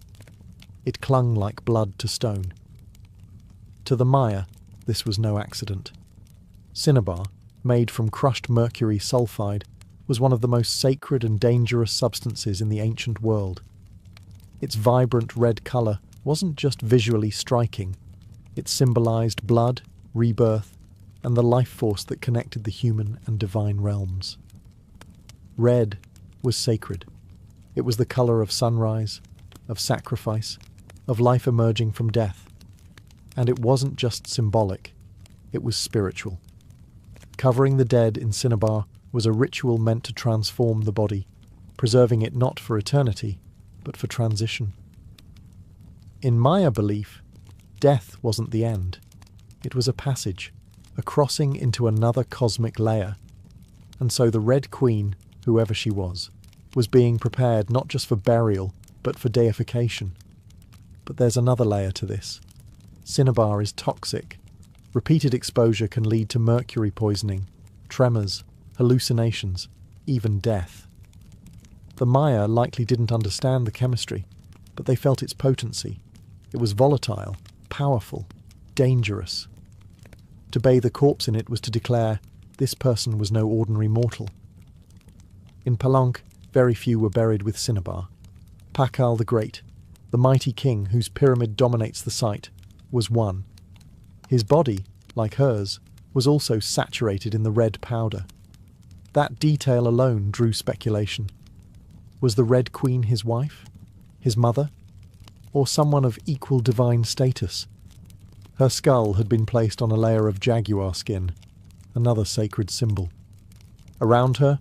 It clung like blood to stone. To the Maya, this was no accident. Cinnabar, made from crushed mercury sulfide, was one of the most sacred and dangerous substances in the ancient world. Its vibrant red colour wasn't just visually striking, it symbolised blood, rebirth, and the life force that connected the human and divine realms. Red was sacred. It was the colour of sunrise, of sacrifice, of life emerging from death. And it wasn't just symbolic, it was spiritual. Covering the dead in cinnabar was a ritual meant to transform the body, preserving it not for eternity, but for transition. In Maya belief, death wasn't the end. It was a passage, a crossing into another cosmic layer. And so the Red Queen, whoever she was being prepared not just for burial, but for deification. But there's another layer to this. Cinnabar is toxic. Repeated exposure can lead to mercury poisoning, tremors, hallucinations, even death. The Maya likely didn't understand the chemistry, but they felt its potency. It was volatile, powerful, dangerous. To bathe a corpse in it was to declare this person was no ordinary mortal. In Palenque, very few were buried with cinnabar. Pakal the Great, the mighty king whose pyramid dominates the site, was one. His body, like hers, was also saturated in the red powder. That detail alone drew speculation. Was the Red Queen his wife? His mother? Or someone of equal divine status? Her skull had been placed on a layer of jaguar skin, another sacred symbol. Around her,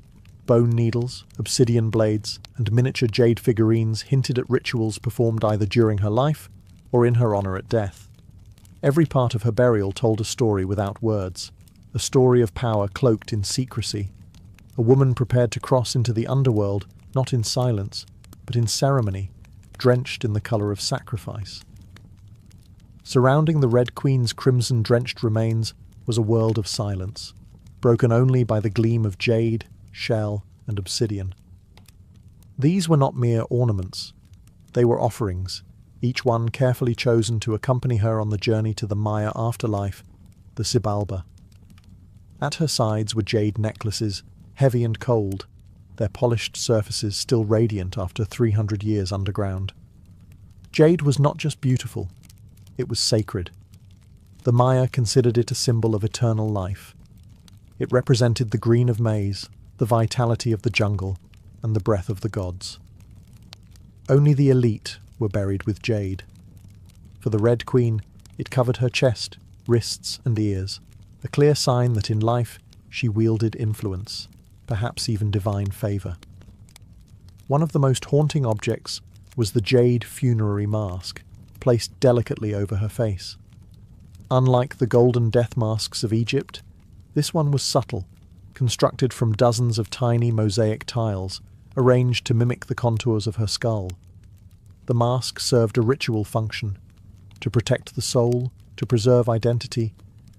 bone needles, obsidian blades, and miniature jade figurines hinted at rituals performed either during her life or in her honour at death. Every part of her burial told a story without words, a story of power cloaked in secrecy, a woman prepared to cross into the underworld, not in silence, but in ceremony, drenched in the colour of sacrifice. Surrounding the Red Queen's crimson-drenched remains was a world of silence, broken only by the gleam of jade, shell, and obsidian. These were not mere ornaments. They were offerings, each one carefully chosen to accompany her on the journey to the Maya afterlife, the Xibalba. At her sides were jade necklaces, heavy and cold, their polished surfaces still radiant after 300 years underground. Jade was not just beautiful, it was sacred. The Maya considered it a symbol of eternal life. It represented the green of maize, the vitality of the jungle, and the breath of the gods. Only the elite were buried with jade. For the Red Queen, it covered her chest, wrists, and ears, a clear sign that in life she wielded influence, perhaps even divine favour. One of the most haunting objects was the jade funerary mask, placed delicately over her face. Unlike the golden death masks of Egypt, this one was subtle, constructed from dozens of tiny mosaic tiles, arranged to mimic the contours of her skull. The mask served a ritual function, to protect the soul, to preserve identity,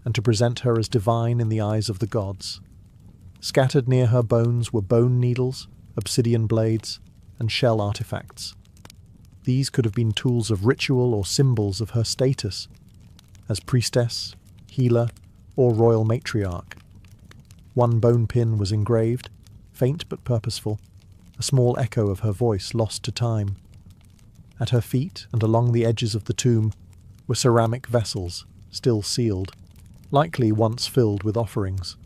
and to present her as divine in the eyes of the gods. Scattered near her bones were bone needles, obsidian blades, and shell artifacts. These could have been tools of ritual or symbols of her status, as priestess, healer, or royal matriarch. One bone pin was engraved, faint but purposeful, a small echo of her voice lost to time. At her feet and along the edges of the tomb were ceramic vessels, still sealed, likely once filled with offerings.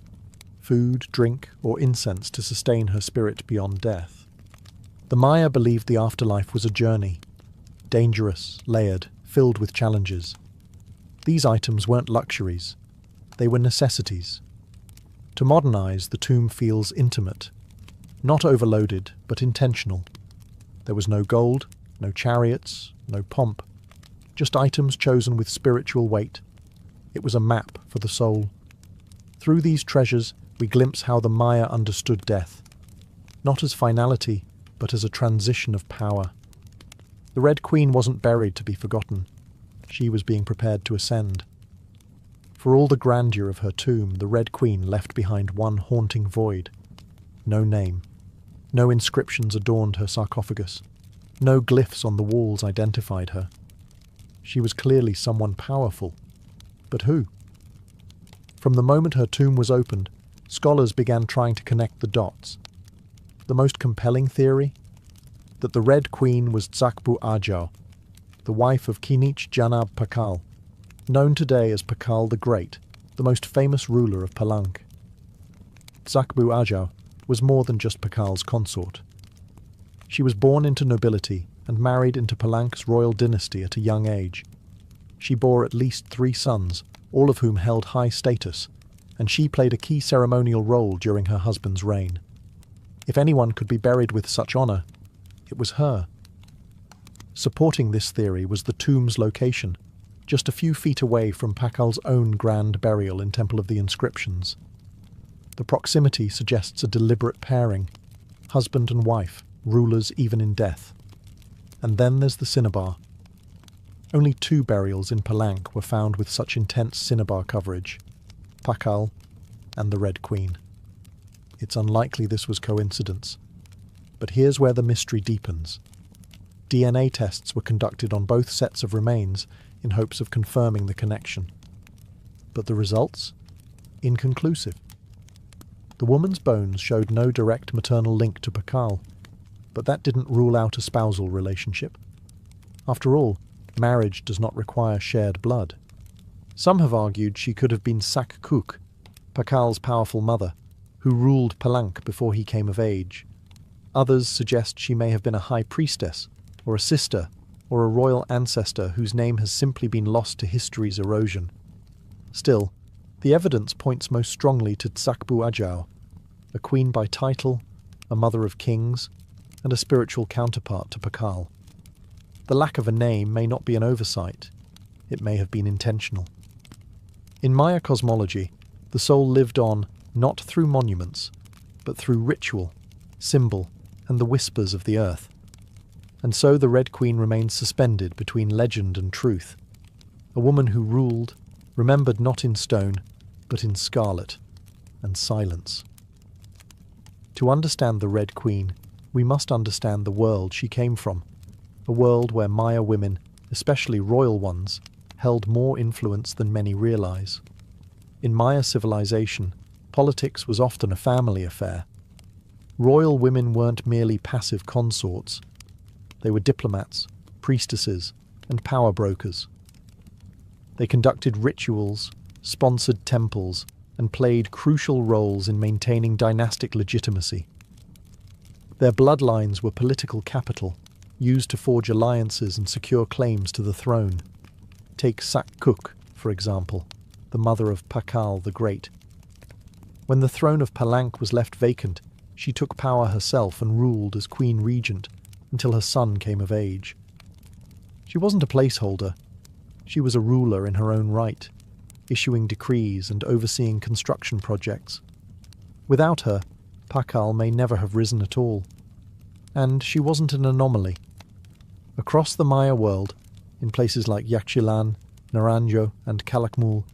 Food, drink, or incense to sustain her spirit beyond death. The Maya believed the afterlife was a journey, dangerous, layered, filled with challenges. These items weren't luxuries, they were necessities. To modernize, the tomb feels intimate, not overloaded, but intentional. There was no gold, no chariots, no pomp, just items chosen with spiritual weight. It was a map for the soul. Through these treasures, we glimpse how the Maya understood death, not as finality, but as a transition of power. The Red Queen wasn't buried to be forgotten. She was being prepared to ascend. For all the grandeur of her tomb, the Red Queen left behind one haunting void. No name. No inscriptions adorned her sarcophagus. No glyphs on the walls identified her. She was clearly someone powerful. But who? From the moment her tomb was opened, scholars began trying to connect the dots. The most compelling theory? That the Red Queen was Zakbu Ajau, the wife of Kinich Janab Pakal, known today as Pakal the Great, the most famous ruler of Palenque. Zakbu Ajau was more than just Pakal's consort. She was born into nobility and married into Palank's royal dynasty at a young age. She bore at least 3 sons, all of whom held high status, and she played a key ceremonial role during her husband's reign. If anyone could be buried with such honour, it was her. Supporting this theory was the tomb's location, just a few feet away from Pakal's own grand burial in Temple of the Inscriptions. The proximity suggests a deliberate pairing, husband and wife, rulers even in death. And then there's the cinnabar. Only 2 burials in Palank were found with such intense cinnabar coverage, Pakal and the Red Queen. It's unlikely this was coincidence. But here's where the mystery deepens. DNA tests were conducted on both sets of remains in hopes of confirming the connection. But the results? Inconclusive. The woman's bones showed no direct maternal link to Pakal, but that didn't rule out a spousal relationship. After all, marriage does not require shared blood. Some have argued she could have been Sakkuk, Pakal's powerful mother, who ruled Palank before he came of age. Others suggest she may have been a high priestess, or a sister, or a royal ancestor whose name has simply been lost to history's erosion. Still, the evidence points most strongly to Tsakbu Ajau, a queen by title, a mother of kings, and a spiritual counterpart to Pakal. The lack of a name may not be an oversight. It may have been intentional. In Maya cosmology, the soul lived on not through monuments, but through ritual, symbol, and the whispers of the earth. And so the Red Queen remains suspended between legend and truth, a woman who ruled, remembered not in stone, but in scarlet and silence. To understand the Red Queen, we must understand the world she came from, a world where Maya women, especially royal ones, held more influence than many realize. In Maya civilization, politics was often a family affair. Royal women weren't merely passive consorts. They were diplomats, priestesses, and power brokers. They conducted rituals, sponsored temples, and played crucial roles in maintaining dynastic legitimacy. Their bloodlines were political capital, used to forge alliances and secure claims to the throne. Take Sakkuk, for example, the mother of Pakal the Great. When the throne of Palank was left vacant, she took power herself and ruled as queen regent until her son came of age. She wasn't a placeholder. She was a ruler in her own right, issuing decrees and overseeing construction projects. Without her, Pakal may never have risen at all. And she wasn't an anomaly. Across the Maya world, in places like Yaxchilan, Naranjo, and Calakmul,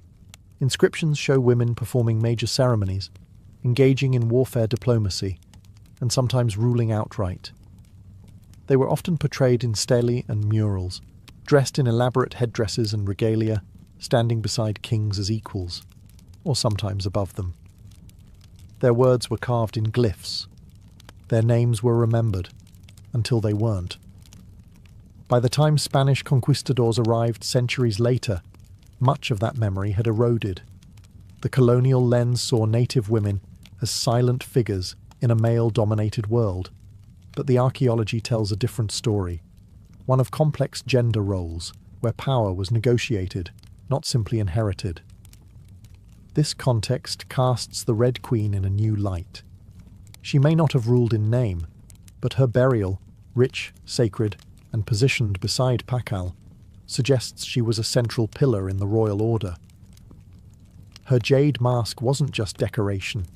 inscriptions show women performing major ceremonies, engaging in warfare diplomacy, and sometimes ruling outright. They were often portrayed in stelae and murals, dressed in elaborate headdresses and regalia, standing beside kings as equals, or sometimes above them. Their words were carved in glyphs. Their names were remembered, until they weren't. By the time Spanish conquistadors arrived centuries later, much of that memory had eroded. The colonial lens saw native women as silent figures in a male-dominated world, but the archaeology tells a different story, one of complex gender roles, where power was negotiated, not simply inherited. This context casts the Red Queen in a new light. She may not have ruled in name, but her burial, rich, sacred, and positioned beside Pakal, suggests she was a central pillar in the royal order. Her jade mask wasn't just decoration.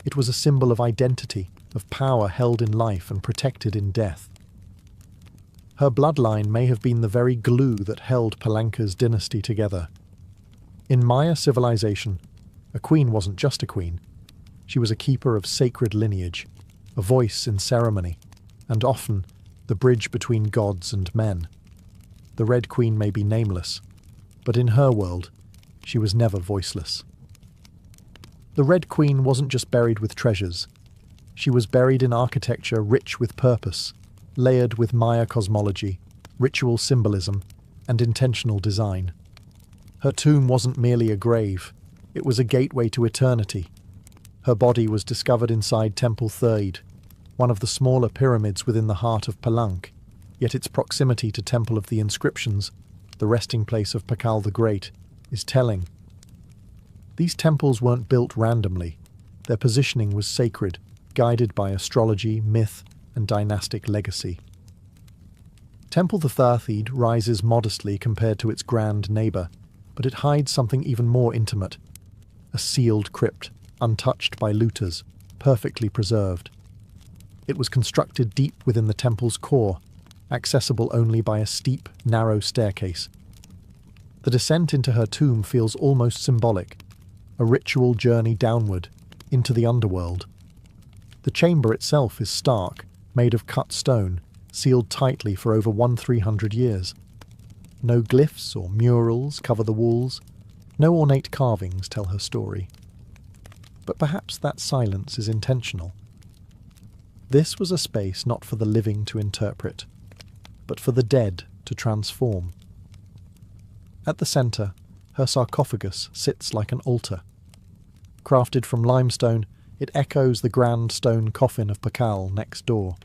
It was a symbol of identity, of power held in life and protected in death. Her bloodline may have been the very glue that held Palanka's dynasty together. In Maya civilization, a queen wasn't just a queen. She was a keeper of sacred lineage, a voice in ceremony, and often the bridge between gods and men. The Red Queen may be nameless, but in her world, she was never voiceless. The Red Queen wasn't just buried with treasures. She was buried in architecture rich with purpose, layered with Maya cosmology, ritual symbolism, and intentional design. Her tomb wasn't merely a grave, it was a gateway to eternity. Her body was discovered inside Temple Third, one of the smaller pyramids within the heart of Palenque, yet its proximity to Temple of the Inscriptions, the resting place of Pakal the Great, is telling. These temples weren't built randomly. Their positioning was sacred, guided by astrology, myth, and dynastic legacy. Temple the Thirthiid rises modestly compared to its grand neighbour, but it hides something even more intimate. A sealed crypt, untouched by looters, perfectly preserved. It was constructed deep within the temple's core, accessible only by a steep, narrow staircase. The descent into her tomb feels almost symbolic, a ritual journey downward, into the underworld. The chamber itself is stark, made of cut stone, sealed tightly for over 1,300 years. No glyphs or murals cover the walls, no ornate carvings tell her story. But perhaps that silence is intentional. This was a space not for the living to interpret, but for the dead to transform. At the centre, her sarcophagus sits like an altar. Crafted from limestone, it echoes the grand stone coffin of Pakal next door.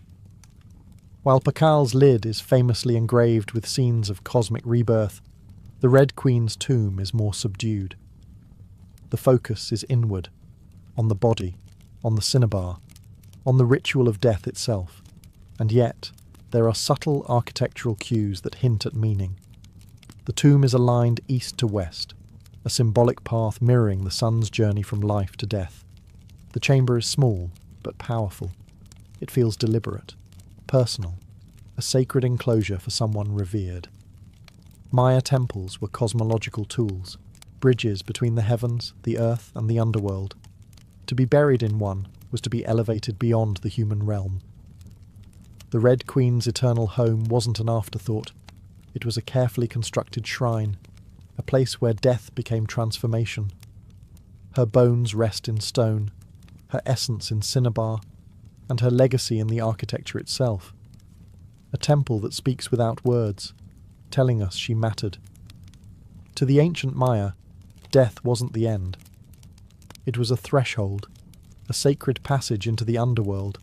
While Pakal's lid is famously engraved with scenes of cosmic rebirth, the Red Queen's tomb is more subdued. The focus is inward, on the body, on the cinnabar, on the ritual of death itself, and yet there are subtle architectural cues that hint at meaning. The tomb is aligned east to west, a symbolic path mirroring the sun's journey from life to death. The chamber is small, but powerful. It feels deliberate, personal, a sacred enclosure for someone revered. Maya temples were cosmological tools, bridges between the heavens, the earth, and the underworld. To be buried in one was to be elevated beyond the human realm. The Red Queen's eternal home wasn't an afterthought. It was a carefully constructed shrine, a place where death became transformation. Her bones rest in stone, her essence in cinnabar, and her legacy in the architecture itself. A temple that speaks without words, telling us she mattered. To the ancient Maya, death wasn't the end. It was a threshold, a sacred passage into the underworld,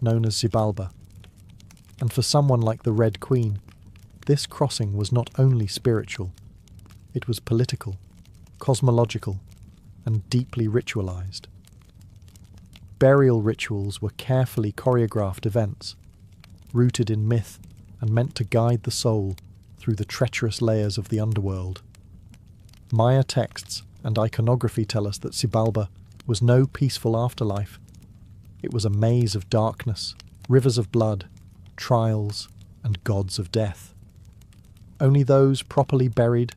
known as Xibalba. And for someone like the Red Queen, this crossing was not only spiritual, it was political, cosmological, and deeply ritualized. Burial rituals were carefully choreographed events, rooted in myth and meant to guide the soul through the treacherous layers of the underworld. Maya texts and iconography tell us that Xibalba was no peaceful afterlife. It was a maze of darkness, rivers of blood, trials, and gods of death. Only those properly buried,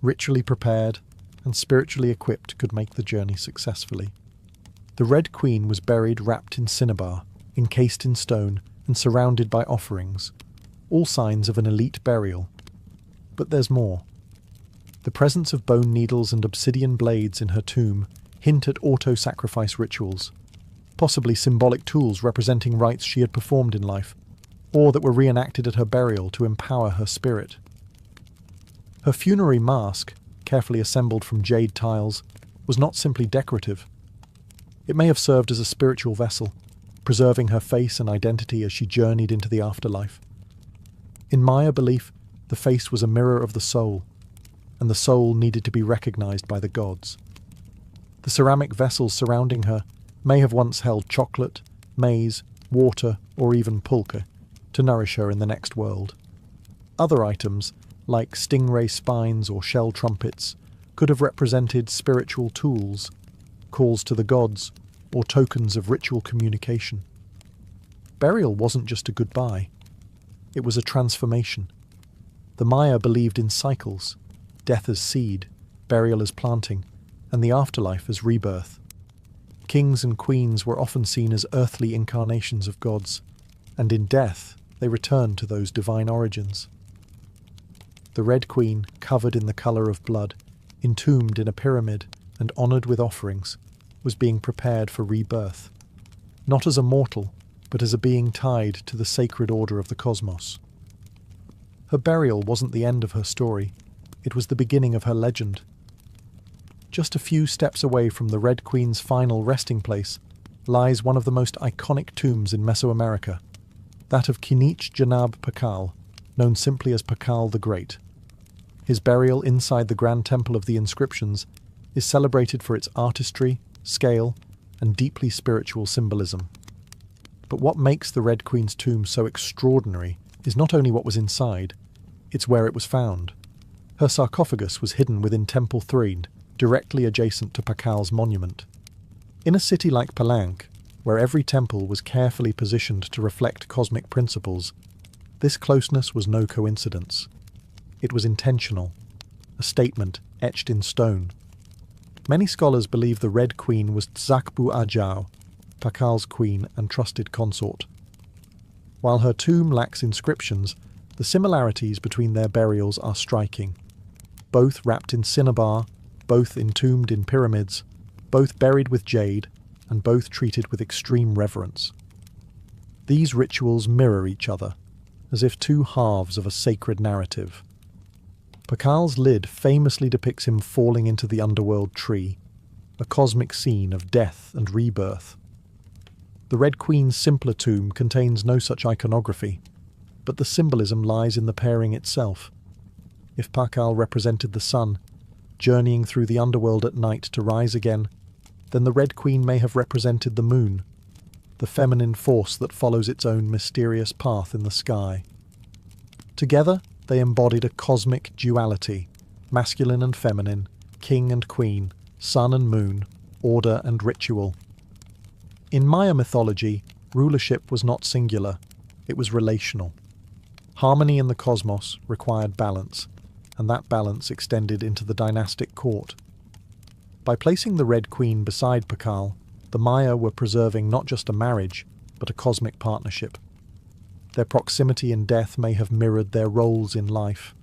ritually prepared, and spiritually equipped could make the journey successfully. The Red Queen was buried wrapped in cinnabar, encased in stone, and surrounded by offerings, all signs of an elite burial. But there's more. The presence of bone needles and obsidian blades in her tomb hint at auto-sacrifice rituals, possibly symbolic tools representing rites she had performed in life, or that were reenacted at her burial to empower her spirit. Her funerary mask, carefully assembled from jade tiles, was not simply decorative. It may have served as a spiritual vessel, preserving her face and identity as she journeyed into the afterlife. In Maya belief, the face was a mirror of the soul, and the soul needed to be recognized by the gods. The ceramic vessels surrounding her may have once held chocolate, maize, water, or even pulque, to nourish her in the next world. Other items, like stingray spines or shell trumpets, could have represented spiritual tools, calls to the gods, or tokens of ritual communication. Burial wasn't just a goodbye. It was a transformation. The Maya believed in cycles, death as seed, burial as planting, and the afterlife as rebirth. Kings and queens were often seen as earthly incarnations of gods, and in death they returned to those divine origins. The Red Queen, covered in the colour of blood, entombed in a pyramid and honoured with offerings, was being prepared for rebirth, not as a mortal, but as a being tied to the sacred order of the cosmos. Her burial wasn't the end of her story, it was the beginning of her legend. Just a few steps away from the Red Queen's final resting place, lies one of the most iconic tombs in Mesoamerica, that of Kinich Janab Pakal, known simply as Pakal the Great. His burial inside the Grand Temple of the Inscriptions is celebrated for its artistry, scale, and deeply spiritual symbolism. But what makes the Red Queen's tomb so extraordinary is not only what was inside, it's where it was found. Her sarcophagus was hidden within Temple 3, directly adjacent to Pakal's monument. In a city like Palenque, where every temple was carefully positioned to reflect cosmic principles, this closeness was no coincidence. It was intentional, a statement etched in stone. Many scholars believe the Red Queen was Tzakbu Ajao, Pakal's queen and trusted consort. While her tomb lacks inscriptions, the similarities between their burials are striking. Both wrapped in cinnabar, both entombed in pyramids, both buried with jade, and both treated with extreme reverence. These rituals mirror each other, as if two halves of a sacred narrative. Pakal's lid famously depicts him falling into the underworld tree, a cosmic scene of death and rebirth. The Red Queen's simpler tomb contains no such iconography, but the symbolism lies in the pairing itself. If Pakal represented the sun, journeying through the underworld at night to rise again, then the Red Queen may have represented the moon, the feminine force that follows its own mysterious path in the sky. Together, they embodied a cosmic duality, masculine and feminine, king and queen, sun and moon, order and ritual. In Maya mythology, rulership was not singular, it was relational. Harmony in the cosmos required balance, and that balance extended into the dynastic court. By placing the Red Queen beside Pakal, the Maya were preserving not just a marriage, but a cosmic partnership. Their proximity in death may have mirrored their roles in life,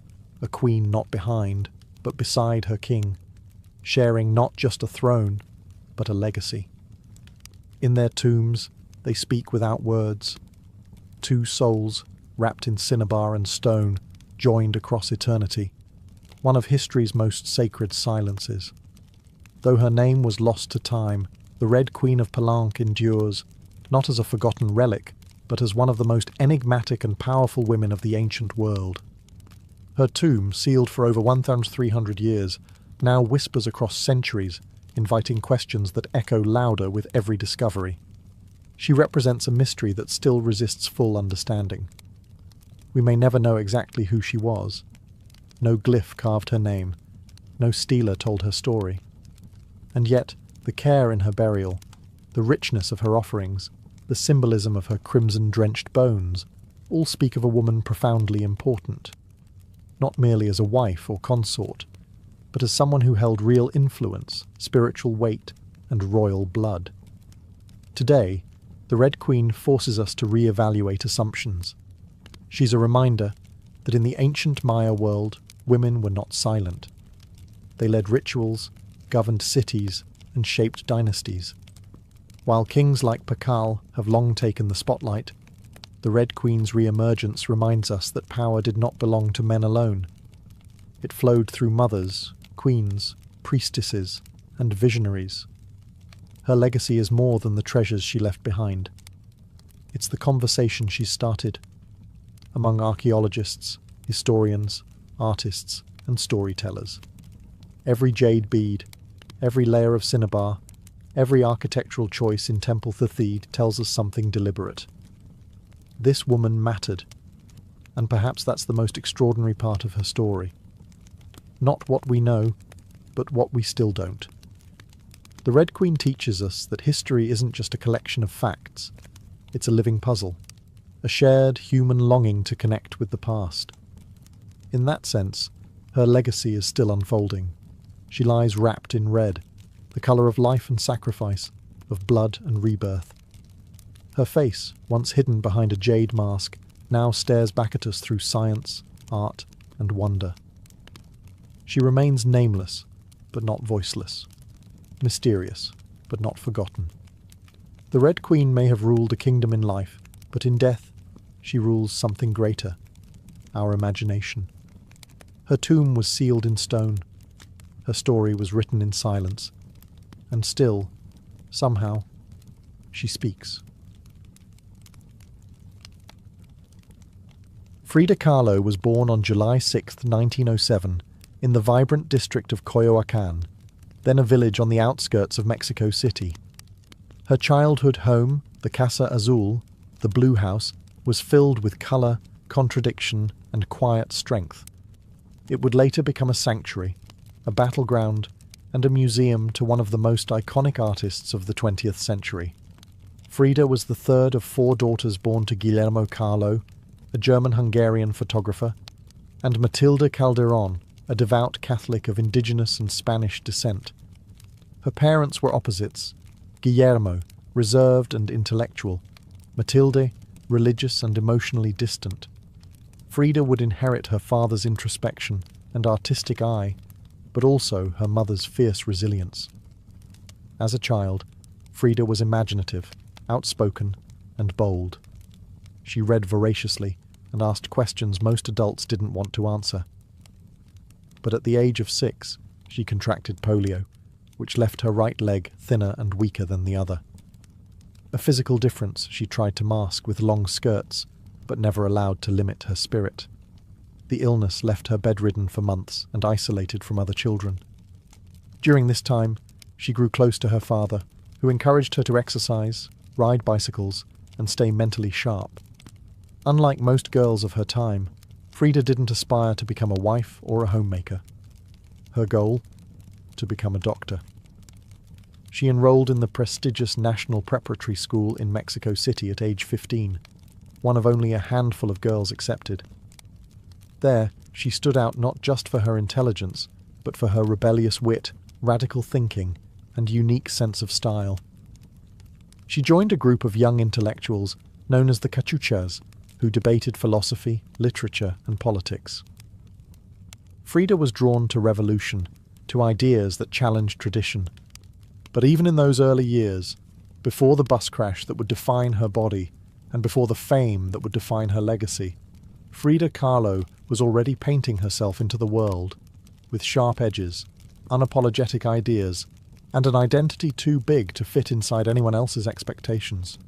a queen not behind, but beside her king, sharing not just a throne, but a legacy. In their tombs, they speak without words. Two souls, wrapped in cinnabar and stone, joined across eternity, one of history's most sacred silences. Though her name was lost to time, the Red Queen of Palenque endures, not as a forgotten relic, but as one of the most enigmatic and powerful women of the ancient world. Her tomb, sealed for over 1,300 years, now whispers across centuries, inviting questions that echo louder with every discovery. She represents a mystery that still resists full understanding. We may never know exactly who she was. No glyph carved her name. No stela told her story. And yet, the care in her burial, the richness of her offerings, the symbolism of her crimson-drenched bones, all speak of a woman profoundly important. Not merely as a wife or consort, but as someone who held real influence, spiritual weight, and royal blood. Today, the Red Queen forces us to re-evaluate assumptions. She's a reminder that in the ancient Maya world, women were not silent. They led rituals, governed cities, and shaped dynasties. While kings like Pakal have long taken the spotlight, the Red Queen's re-emergence reminds us that power did not belong to men alone. It flowed through mothers, queens, priestesses, and visionaries. Her legacy is more than the treasures she left behind. It's the conversation she started, among archaeologists, historians, artists, and storytellers. Every jade bead, every layer of cinnabar, every architectural choice in Temple Thathid tells us something deliberate. This woman mattered, and perhaps that's the most extraordinary part of her story. Not what we know, but what we still don't. The Red Queen teaches us that history isn't just a collection of facts, it's a living puzzle, a shared human longing to connect with the past. In that sense, her legacy is still unfolding. She lies wrapped in red, the colour of life and sacrifice, of blood and rebirth. Her face, once hidden behind a jade mask, now stares back at us through science, art, and wonder. She remains nameless, but not voiceless. Mysterious, but not forgotten. The Red Queen may have ruled a kingdom in life, but in death, she rules something greater, our imagination. Her tomb was sealed in stone. Her story was written in silence. And still, somehow, she speaks. Frida Kahlo was born on July 6, 1907, in the vibrant district of Coyoacán, then a village on the outskirts of Mexico City. Her childhood home, the Casa Azul, the Blue House, was filled with colour, contradiction, and quiet strength. It would later become a sanctuary, a battleground, and a museum to one of the most iconic artists of the 20th century. Frida was the third of 4 daughters born to Guillermo Kahlo, a German-Hungarian photographer, and Matilde Calderón, a devout Catholic of indigenous and Spanish descent. Her parents were opposites: Guillermo, reserved and intellectual; Matilde, religious and emotionally distant. Frida would inherit her father's introspection and artistic eye, but also her mother's fierce resilience. As a child, Frida was imaginative, outspoken, and bold. She read voraciously and asked questions most adults didn't want to answer. But at the age of 6, she contracted polio, which left her right leg thinner and weaker than the other. A physical difference she tried to mask with long skirts, but never allowed to limit her spirit. The illness left her bedridden for months and isolated from other children. During this time, she grew close to her father, who encouraged her to exercise, ride bicycles, and stay mentally sharp. Unlike most girls of her time, Frida didn't aspire to become a wife or a homemaker. Her goal? To become a doctor. She enrolled in the prestigious National Preparatory School in Mexico City at age 15, one of only a handful of girls accepted. There, she stood out not just for her intelligence, but for her rebellious wit, radical thinking, and unique sense of style. She joined a group of young intellectuals known as the Cachuchas, who debated philosophy, literature, and politics. Frida was drawn to revolution, to ideas that challenged tradition. But even in those early years, before the bus crash that would define her body, and before the fame that would define her legacy, Frida Kahlo was already painting herself into the world, with sharp edges, unapologetic ideas, and an identity too big to fit inside anyone else's expectations.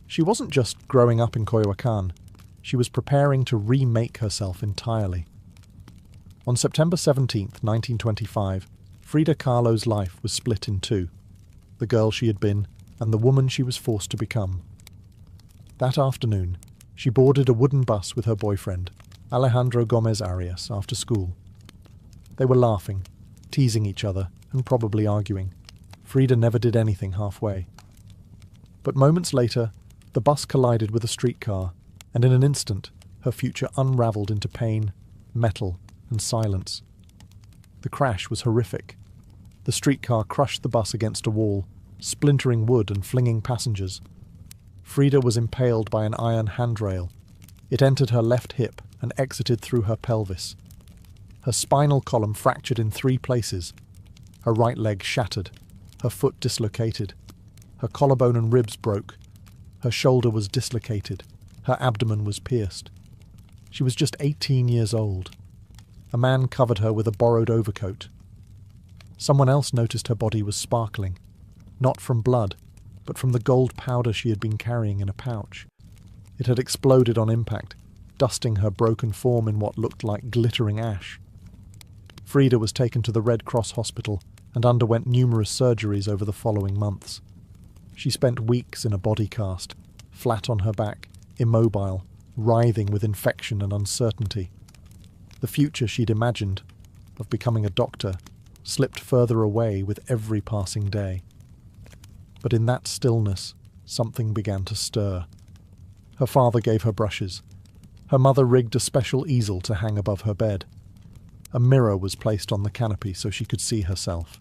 She wasn't just growing up in Coyoacán, she was preparing to remake herself entirely. On September 17, 1925, Frida Kahlo's life was split in two: the girl she had been and the woman she was forced to become. That afternoon, she boarded a wooden bus with her boyfriend, Alejandro Gomez Arias, after school. They were laughing, teasing each other, and probably arguing. Frida never did anything halfway. But moments later, the bus collided with a streetcar, and in an instant, her future unravelled into pain, metal, and silence. The crash was horrific. The streetcar crushed the bus against a wall, splintering wood and flinging passengers. Frida was impaled by an iron handrail. It entered her left hip and exited through her pelvis. Her spinal column fractured in 3 places. Her right leg shattered, her foot dislocated. Her collarbone and ribs broke. Her shoulder was dislocated. Her abdomen was pierced. She was just 18 years old. A man covered her with a borrowed overcoat. Someone else noticed her body was sparkling, not from blood, but from the gold powder she had been carrying in a pouch. It had exploded on impact, dusting her broken form in what looked like glittering ash. Frida was taken to the Red Cross hospital and underwent numerous surgeries over the following months. She spent weeks in a body cast, flat on her back, immobile, writhing with infection and uncertainty. The future she'd imagined, of becoming a doctor, slipped further away with every passing day. But in that stillness, something began to stir. Her father gave her brushes. Her mother rigged a special easel to hang above her bed. A mirror was placed on the canopy so she could see herself.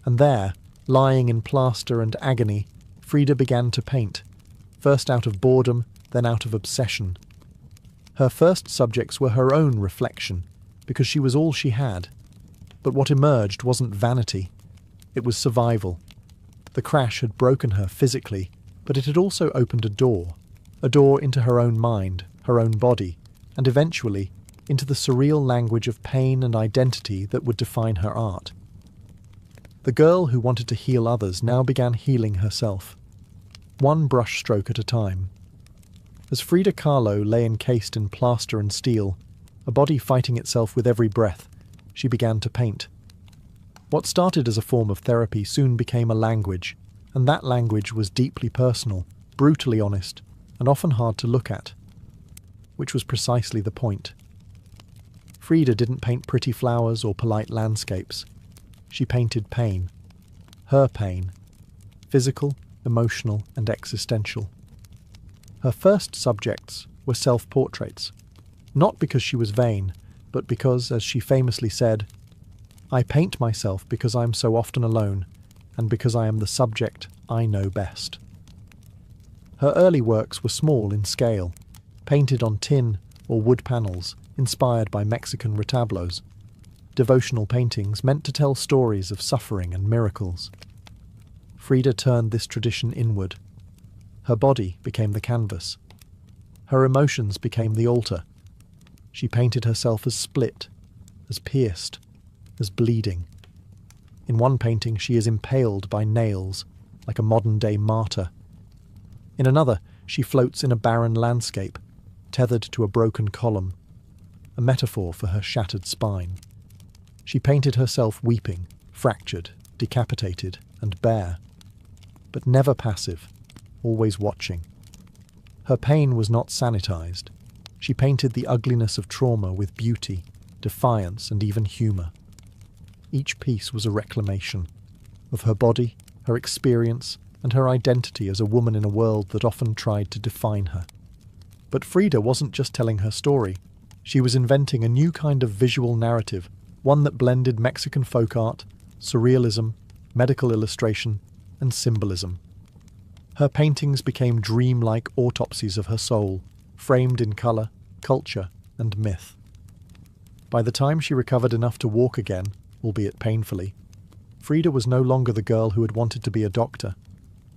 And there, lying in plaster and agony, Frida began to paint, first out of boredom, then out of obsession. Her first subjects were her own reflection, because she was all she had. But what emerged wasn't vanity. It was survival. The crash had broken her physically, but it had also opened a door into her own mind, her own body, and eventually into the surreal language of pain and identity that would define her art. The girl who wanted to heal others now began healing herself. one brush stroke at a time. As Frida Kahlo lay encased in plaster and steel, a body fighting itself with every breath, she began to paint. What started as a form of therapy soon became a language, and that language was deeply personal, brutally honest, and often hard to look at. Which was precisely the point. Frida didn't paint pretty flowers or polite landscapes. She painted pain. Her pain. Physical, emotional, and existential. Her first subjects were self-portraits, not because she was vain, but because, as she famously said, "I paint myself because I am so often alone, and because I am the subject I know best." Her early works were small in scale, painted on tin or wood panels, inspired by Mexican retablos, devotional paintings meant to tell stories of suffering and miracles. Frida turned this tradition inward. Her body became the canvas. Her emotions became the altar. She painted herself as split, as pierced, as bleeding. In one painting she is impaled by nails, like a modern-day martyr. In another, she floats in a barren landscape, tethered to a broken column, a metaphor for her shattered spine. She painted herself weeping, fractured, decapitated, and bare, but never passive, always watching. Her pain was not sanitized. She painted the ugliness of trauma with beauty, defiance, and even humor. Each piece was a reclamation of her body, her experience, and her identity as a woman in a world that often tried to define her. But Frida wasn't just telling her story. She was inventing a new kind of visual narrative, one that blended Mexican folk art, surrealism, medical illustration, and symbolism. Her paintings became dreamlike autopsies of her soul, framed in color, culture, and myth. By the time she recovered enough to walk again, albeit painfully, Frida was no longer the girl who had wanted to be a doctor.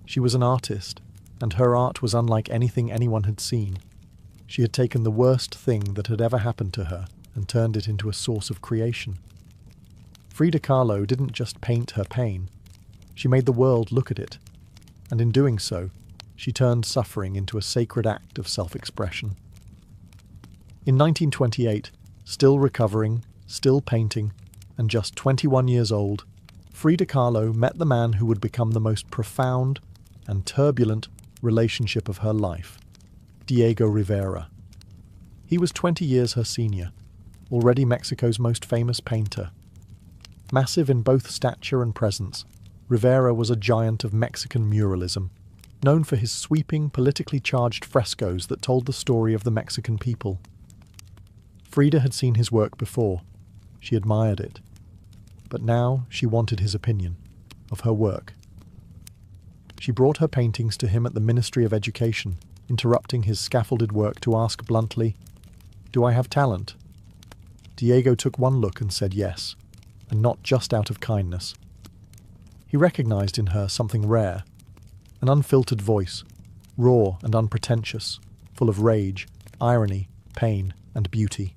She was an artist, and her art was unlike anything anyone had seen. She had taken the worst thing that had ever happened to her and turned it into a source of creation. Frida Kahlo didn't just paint her pain. She made the world look at it, and in doing so, she turned suffering into a sacred act of self-expression. In 1928, still recovering, still painting, and just 21 years old, Frida Kahlo met the man who would become the most profound and turbulent relationship of her life, Diego Rivera. He was 20 years her senior, already Mexico's most famous painter. Massive in both stature and presence, Rivera was a giant of Mexican muralism, known for his sweeping, politically charged frescoes that told the story of the Mexican people. Frida had seen his work before. She admired it. But now she wanted his opinion of her work. She brought her paintings to him at the Ministry of Education, interrupting his scaffolded work to ask bluntly, "Do I have talent?" Diego took one look and said yes, and not just out of kindness. He recognized in her something rare, an unfiltered voice, raw and unpretentious, full of rage, irony, pain, and beauty.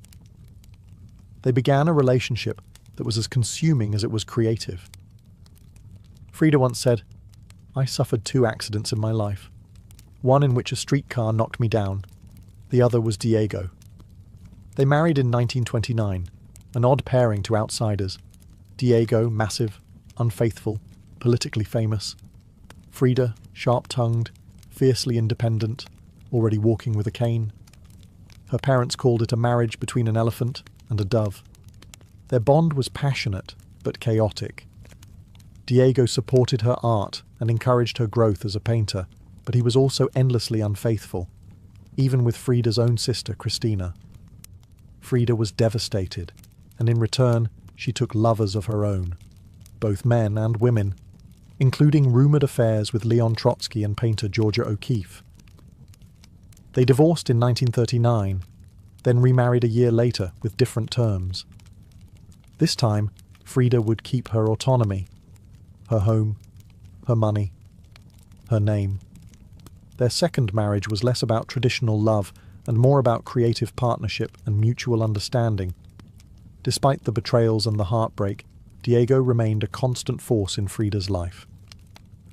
They began a relationship that was as consuming as it was creative. Frida once said, "I suffered 2 accidents in my life, one in which a streetcar knocked me down, the other was Diego." They married in 1929, an odd pairing to outsiders. Diego, massive, unfaithful, politically famous. Frida, sharp-tongued, fiercely independent, already walking with a cane. Her parents called it a marriage between an elephant and a dove. Their bond was passionate, but chaotic. Diego supported her art and encouraged her growth as a painter, but he was also endlessly unfaithful, even with Frida's own sister, Cristina. Frida was devastated, and in return, she took lovers of her own, both men and women, including rumoured affairs with Leon Trotsky and painter Georgia O'Keeffe. They divorced in 1939, then remarried a year later with different terms. This time, Frida would keep her autonomy, her home, her money, her name. Their second marriage was less about traditional love and more about creative partnership and mutual understanding. Despite the betrayals and the heartbreak, Diego remained a constant force in Frida's life.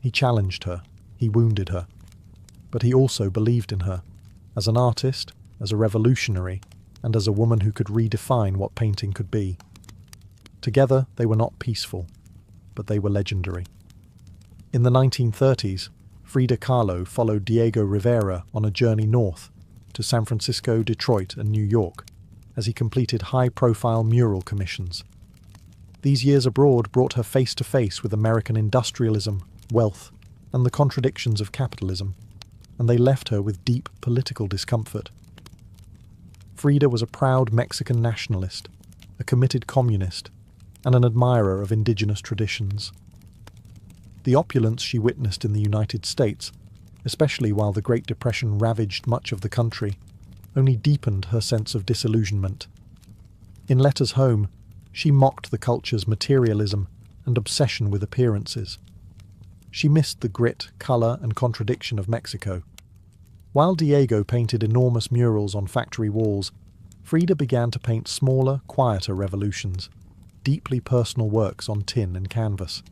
He challenged her, he wounded her, But he also believed in her, as an artist, as a revolutionary, and as a woman who could redefine what painting could be. Together, they were not peaceful, but they were legendary. In the 1930s, Frida Kahlo followed Diego Rivera on a journey north to San Francisco, Detroit, and New York as he completed high-profile mural commissions. These years abroad brought her face to face with American industrialism, wealth, and the contradictions of capitalism, and they left her with deep political discomfort. Frida was a proud Mexican nationalist, a committed communist, and an admirer of indigenous traditions. The opulence she witnessed in the United States, especially while the Great Depression ravaged much of the country, only deepened her sense of disillusionment. In letters home, she mocked the culture's materialism and obsession with appearances. She missed the grit, colour, and contradiction of Mexico. While Diego painted enormous murals on factory walls, Frida began to paint smaller, quieter revolutions, deeply personal works on tin and canvas.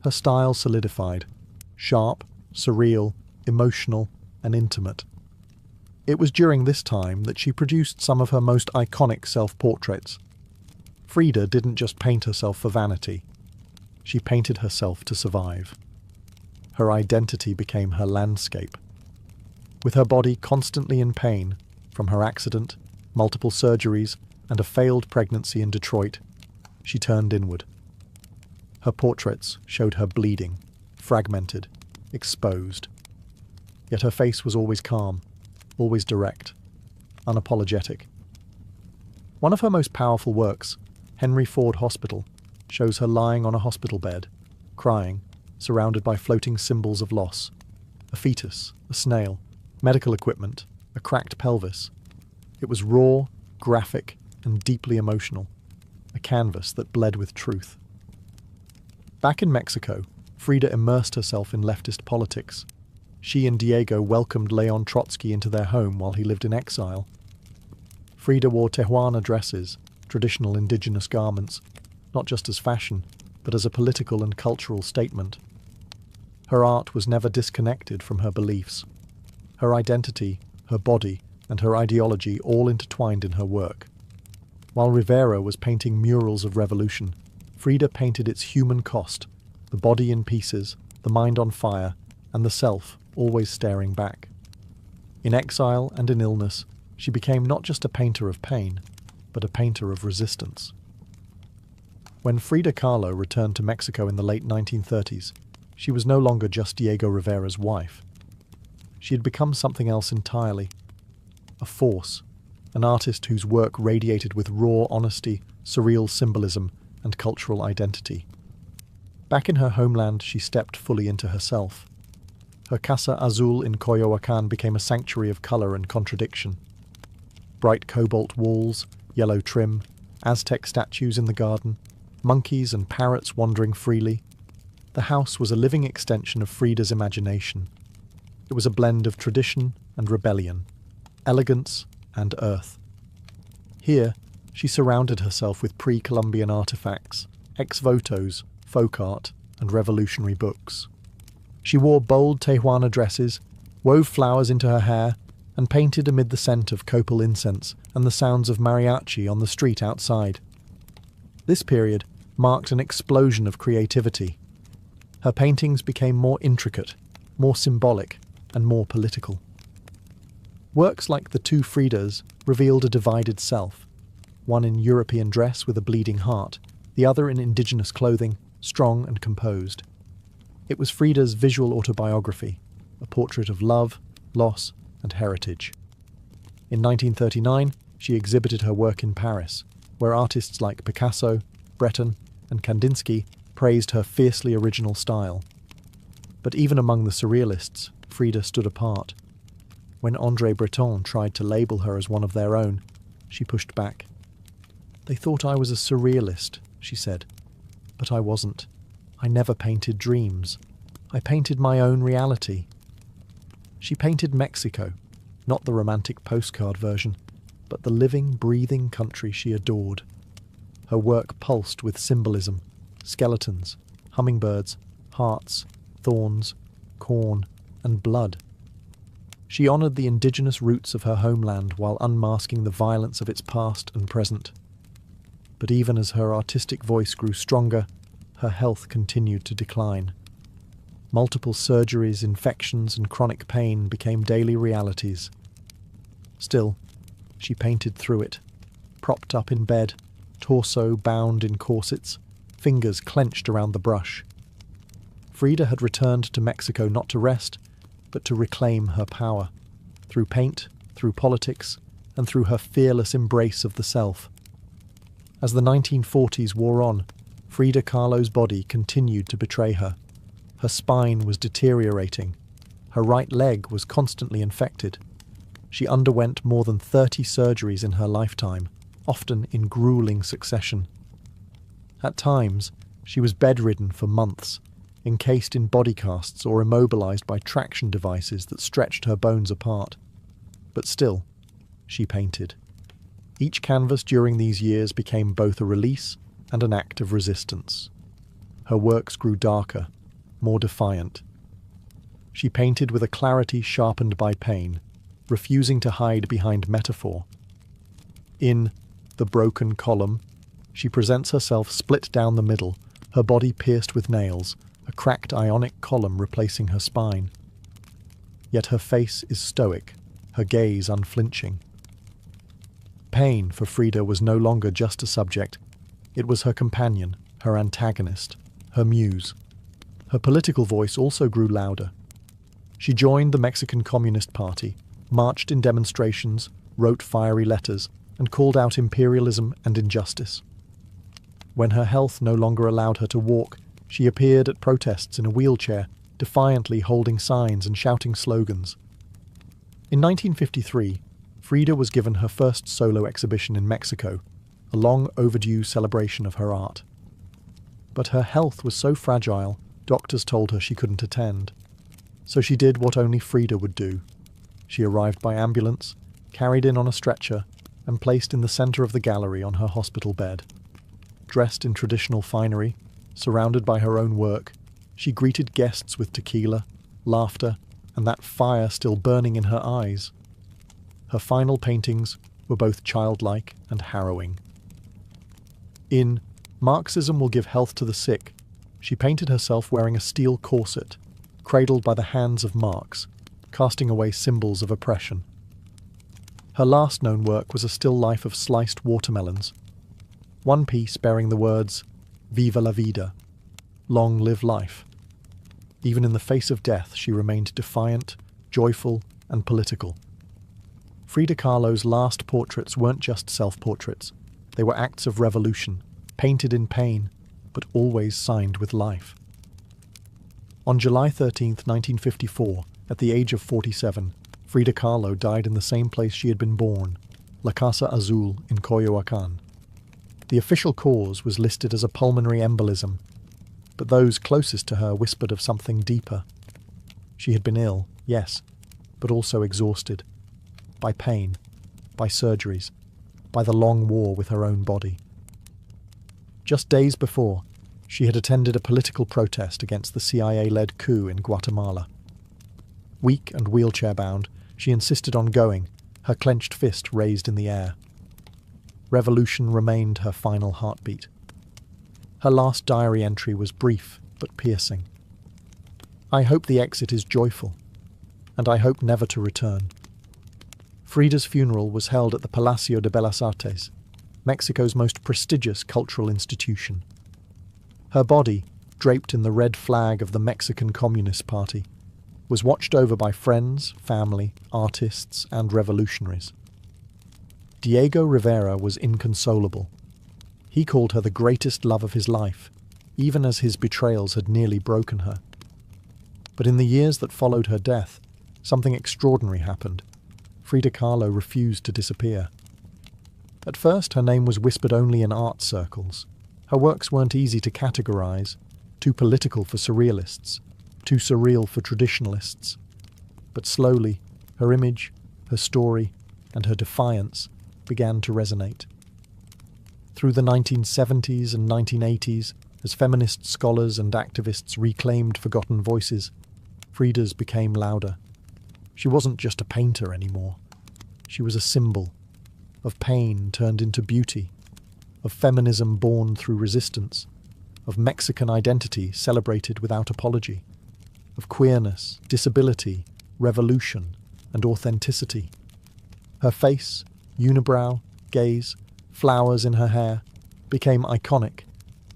Her style solidified, sharp, surreal, emotional, and intimate. It was during this time that she produced some of her most iconic self-portraits. Frida didn't just paint herself for vanity. She painted herself to survive. Her identity became her landscape. With her body constantly in pain, from her accident, multiple surgeries, and a failed pregnancy in Detroit, she turned inward. Her portraits showed her bleeding, fragmented, exposed. Yet her face was always calm, always direct, unapologetic. One of her most powerful works, Henry Ford Hospital, shows her lying on a hospital bed, crying, surrounded by floating symbols of loss. A fetus, a snail, medical equipment, a cracked pelvis. It was raw, graphic, and deeply emotional, a canvas that bled with truth. Back in Mexico, Frida immersed herself in leftist politics. She and Diego welcomed Leon Trotsky into their home while he lived in exile. Frida wore Tijuana dresses, traditional indigenous garments, not just as fashion, but as a political and cultural statement. Her art was never disconnected from her beliefs. Her identity, her body, and her ideology all intertwined in her work. While Rivera was painting murals of revolution, Frida painted its human cost, the body in pieces, the mind on fire, and the self always staring back. In exile and in illness, she became not just a painter of pain, but a painter of resistance. When Frida Kahlo returned to Mexico in the late 1930s, she was no longer just Diego Rivera's wife. She had become something else entirely. A force, an artist whose work radiated with raw honesty, surreal symbolism, and cultural identity. Back in her homeland, she stepped fully into herself. Her Casa Azul in Coyoacán became a sanctuary of colour and contradiction. Bright cobalt walls, yellow trim, Aztec statues in the garden, monkeys and parrots wandering freely. The house was a living extension of Frida's imagination. It was a blend of tradition and rebellion, elegance and earth. Here, she surrounded herself with pre-Columbian artifacts, ex-votos, folk art, and revolutionary books. She wore bold Tijuana dresses, wove flowers into her hair, and painted amid the scent of copal incense and the sounds of mariachi on the street outside. This period marked an explosion of creativity. Her paintings became more intricate, more symbolic, and more political. Works like the two Fridas revealed a divided self, one in European dress with a bleeding heart, the other in indigenous clothing, strong and composed. It was Frida's visual autobiography, a portrait of love, loss, and heritage. In 1939, she exhibited her work in Paris, where artists like Picasso, Breton, and Kandinsky praised her fiercely original style. But even among the surrealists, Frida stood apart. When André Breton tried to label her as one of their own, she pushed back. "They thought I was a surrealist," she said. "But I wasn't. I never painted dreams. I painted my own reality." She painted Mexico, not the romantic postcard version, but the living, breathing country she adored. Her work pulsed with symbolism, skeletons, hummingbirds, hearts, thorns, corn, and blood. She honored the indigenous roots of her homeland while unmasking the violence of its past and present. But even as her artistic voice grew stronger, her health continued to decline. Multiple surgeries, infections, and chronic pain became daily realities. Still, she painted through it, propped up in bed, torso bound in corsets, fingers clenched around the brush. Frida had returned to Mexico not to rest, but to reclaim her power, through paint, through politics, and through her fearless embrace of the self. As the 1940s wore on, Frida Kahlo's body continued to betray her. Her spine was deteriorating. Her right leg was constantly infected. She underwent more than 30 surgeries in her lifetime, often in grueling succession. At times, she was bedridden for months, encased in body casts or immobilized by traction devices that stretched her bones apart. But still, she painted. Each canvas during these years became both a release and an act of resistance. Her works grew darker, more defiant. She painted with a clarity sharpened by pain, refusing to hide behind metaphor. In The Broken Column, she presents herself split down the middle, her body pierced with nails, a cracked ionic column replacing her spine. Yet her face is stoic, her gaze unflinching. Pain for Frida was no longer just a subject. It was her companion, her antagonist, her muse. Her political voice also grew louder. She joined the Mexican Communist Party, marched in demonstrations, wrote fiery letters, and called out imperialism and injustice. When her health no longer allowed her to walk, she appeared at protests in a wheelchair, defiantly holding signs and shouting slogans. In 1953, Frida was given her first solo exhibition in Mexico, a long overdue celebration of her art. But her health was so fragile, doctors told her she couldn't attend. So she did what only Frida would do. She arrived by ambulance, carried in on a stretcher, and placed in the center of the gallery on her hospital bed. Dressed in traditional finery, surrounded by her own work, she greeted guests with tequila, laughter, and that fire still burning in her eyes. Her final paintings were both childlike and harrowing. In Marxism Will Give Health to the Sick, she painted herself wearing a steel corset, cradled by the hands of Marx, casting away symbols of oppression. Her last known work was a still life of sliced watermelons, one piece bearing the words, "Viva la vida," long live life. Even in the face of death, she remained defiant, joyful, and political. Frida Kahlo's last portraits weren't just self-portraits. They were acts of revolution, painted in pain, but always signed with life. On July 13, 1954, at the age of 47, Frida Kahlo died in the same place she had been born, La Casa Azul in Coyoacán. The official cause was listed as a pulmonary embolism, but those closest to her whispered of something deeper. She had been ill, yes, but also exhausted. By pain, by surgeries, by the long war with her own body. Just days before, she had attended a political protest against the CIA-led coup in Guatemala. Weak and wheelchair-bound, she insisted on going, her clenched fist raised in the air. Revolution remained her final heartbeat. Her last diary entry was brief but piercing. "I hope the exit is joyful, and I hope never to return." Frida's funeral was held at the Palacio de Bellas Artes, Mexico's most prestigious cultural institution. Her body, draped in the red flag of the Mexican Communist Party, was watched over by friends, family, artists, and revolutionaries. Diego Rivera was inconsolable. He called her the greatest love of his life, even as his betrayals had nearly broken her. But in the years that followed her death, something extraordinary happened. Frida Kahlo refused to disappear. At first, her name was whispered only in art circles. Her works weren't easy to categorize, too political for surrealists, too surreal for traditionalists. But slowly, her image, her story, and her defiance began to resonate. Through the 1970s and 1980s, as feminist scholars and activists reclaimed forgotten voices, Frida's became louder. She wasn't just a painter anymore. She was a symbol of pain turned into beauty, of feminism born through resistance, of Mexican identity celebrated without apology, of queerness, disability, revolution, and authenticity. Her face, unibrow, gaze, flowers in her hair, became iconic.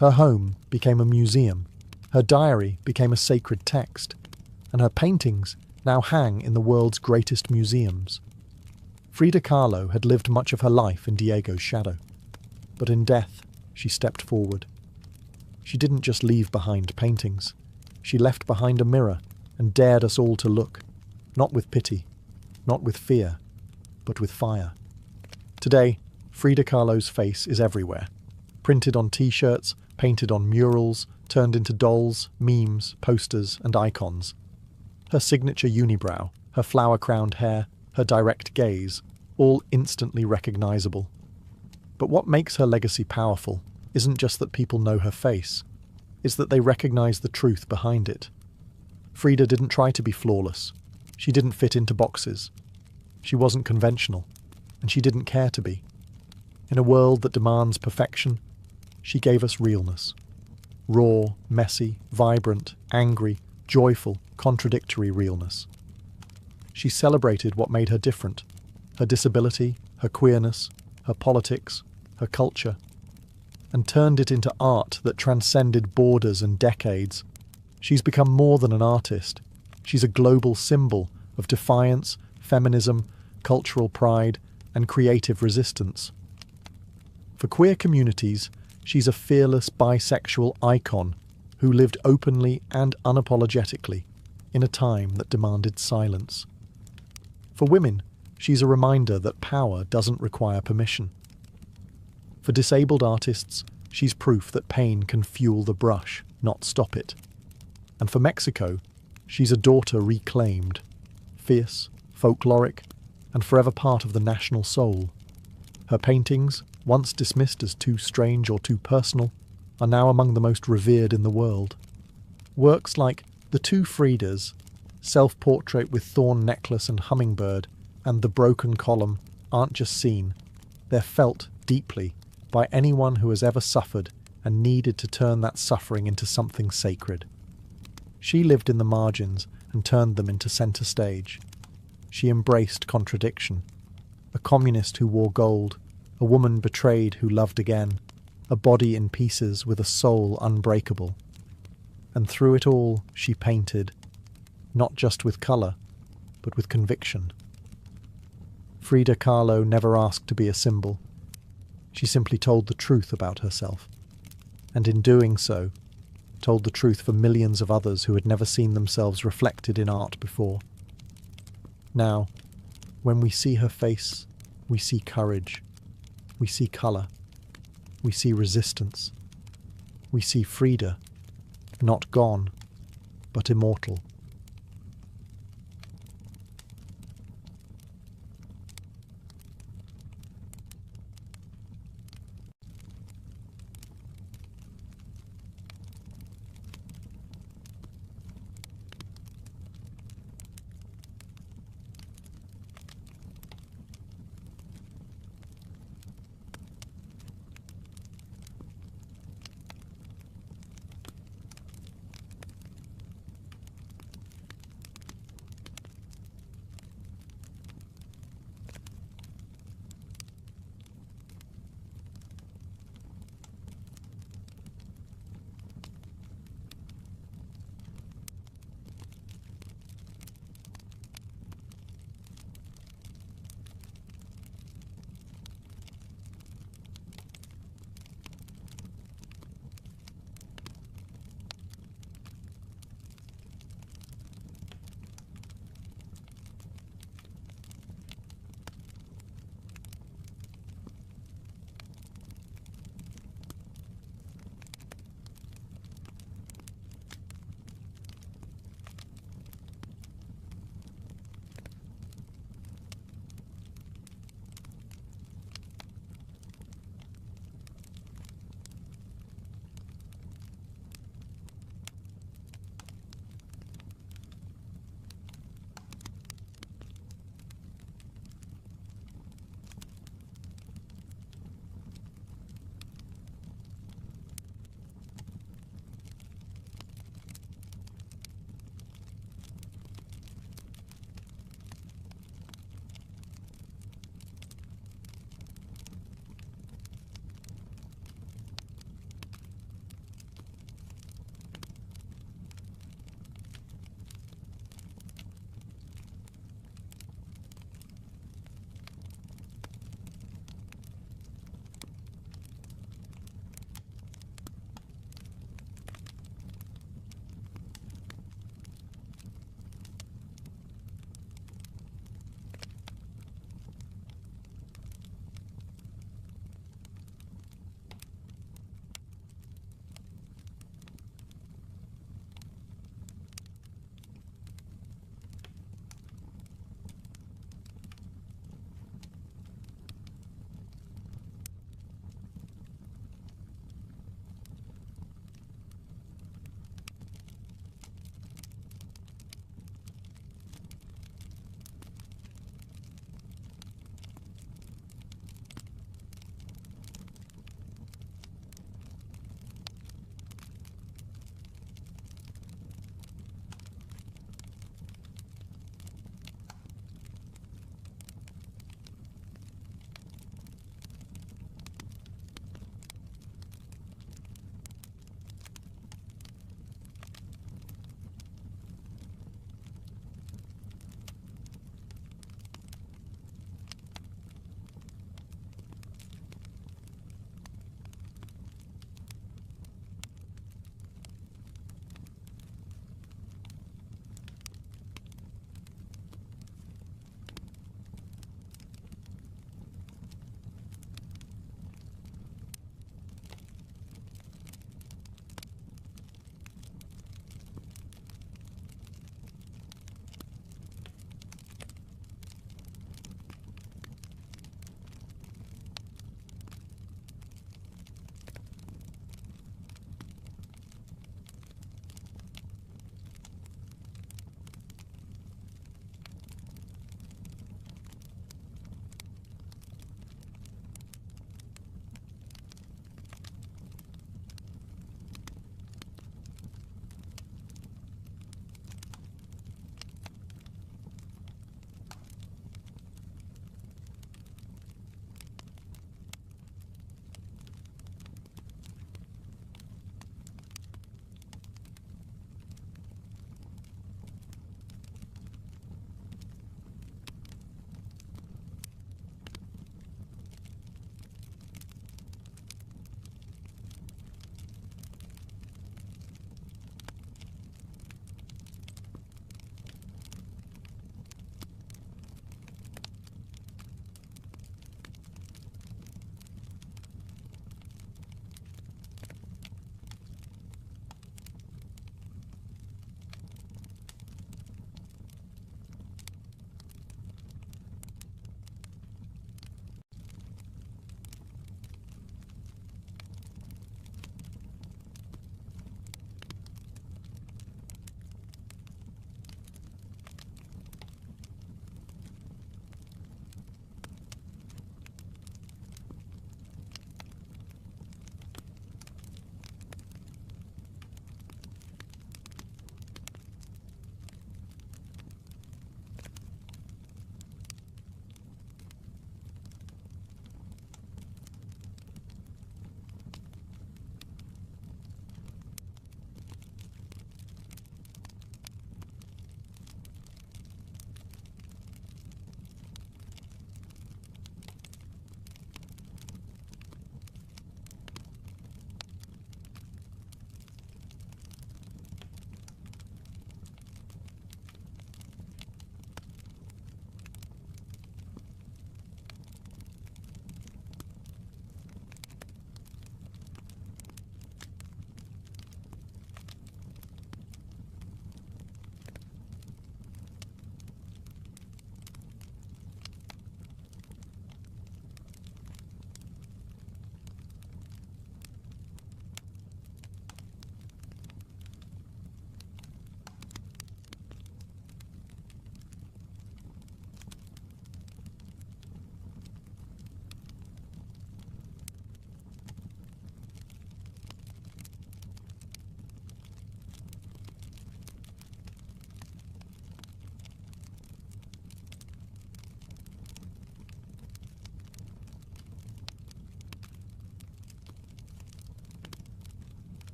Her home became a museum. Her diary became a sacred text. And her paintings now hang in the world's greatest museums. Frida Kahlo had lived much of her life in Diego's shadow. But in death, she stepped forward. She didn't just leave behind paintings. She left behind a mirror and dared us all to look, not with pity, not with fear, but with fire. Today, Frida Kahlo's face is everywhere. Printed on t-shirts, painted on murals, turned into dolls, memes, posters, and icons. Her signature unibrow, her flower-crowned hair, her direct gaze, all instantly recognizable. But what makes her legacy powerful isn't just that people know her face, it's that they recognize the truth behind it. Frida didn't try to be flawless. She didn't fit into boxes. She wasn't conventional, and she didn't care to be. In a world that demands perfection, she gave us realness. Raw, messy, vibrant, angry, joyful, contradictory realness. She celebrated what made her different: her disability, her queerness, her politics, her culture, and turned it into art that transcended borders and decades. She's become more than an artist. She's a global symbol of defiance, feminism, cultural pride, and creative resistance. For queer communities, she's a fearless bisexual icon who lived openly and unapologetically in a time that demanded silence. For women, she's a reminder that power doesn't require permission. For disabled artists, she's proof that pain can fuel the brush, not stop it. And for Mexico, she's a daughter reclaimed, fierce, folkloric, and forever part of the national soul. Her paintings, once dismissed as too strange or too personal, are now among the most revered in the world. Works like The Two Fridas, Self-Portrait with Thorn Necklace and Hummingbird, and The Broken Column aren't just seen, they're felt deeply by anyone who has ever suffered and needed to turn that suffering into something sacred. She lived in the margins and turned them into centre stage. She embraced contradiction. A communist who wore gold, a woman betrayed who loved again, a body in pieces with a soul unbreakable. And through it all, she painted, not just with colour, but with conviction. Frida Kahlo never asked to be a symbol. She simply told the truth about herself, and in doing so, told the truth for millions of others who had never seen themselves reflected in art before. Now, when we see her face, we see courage, we see colour, we see resistance, we see Frida, not gone, but immortal.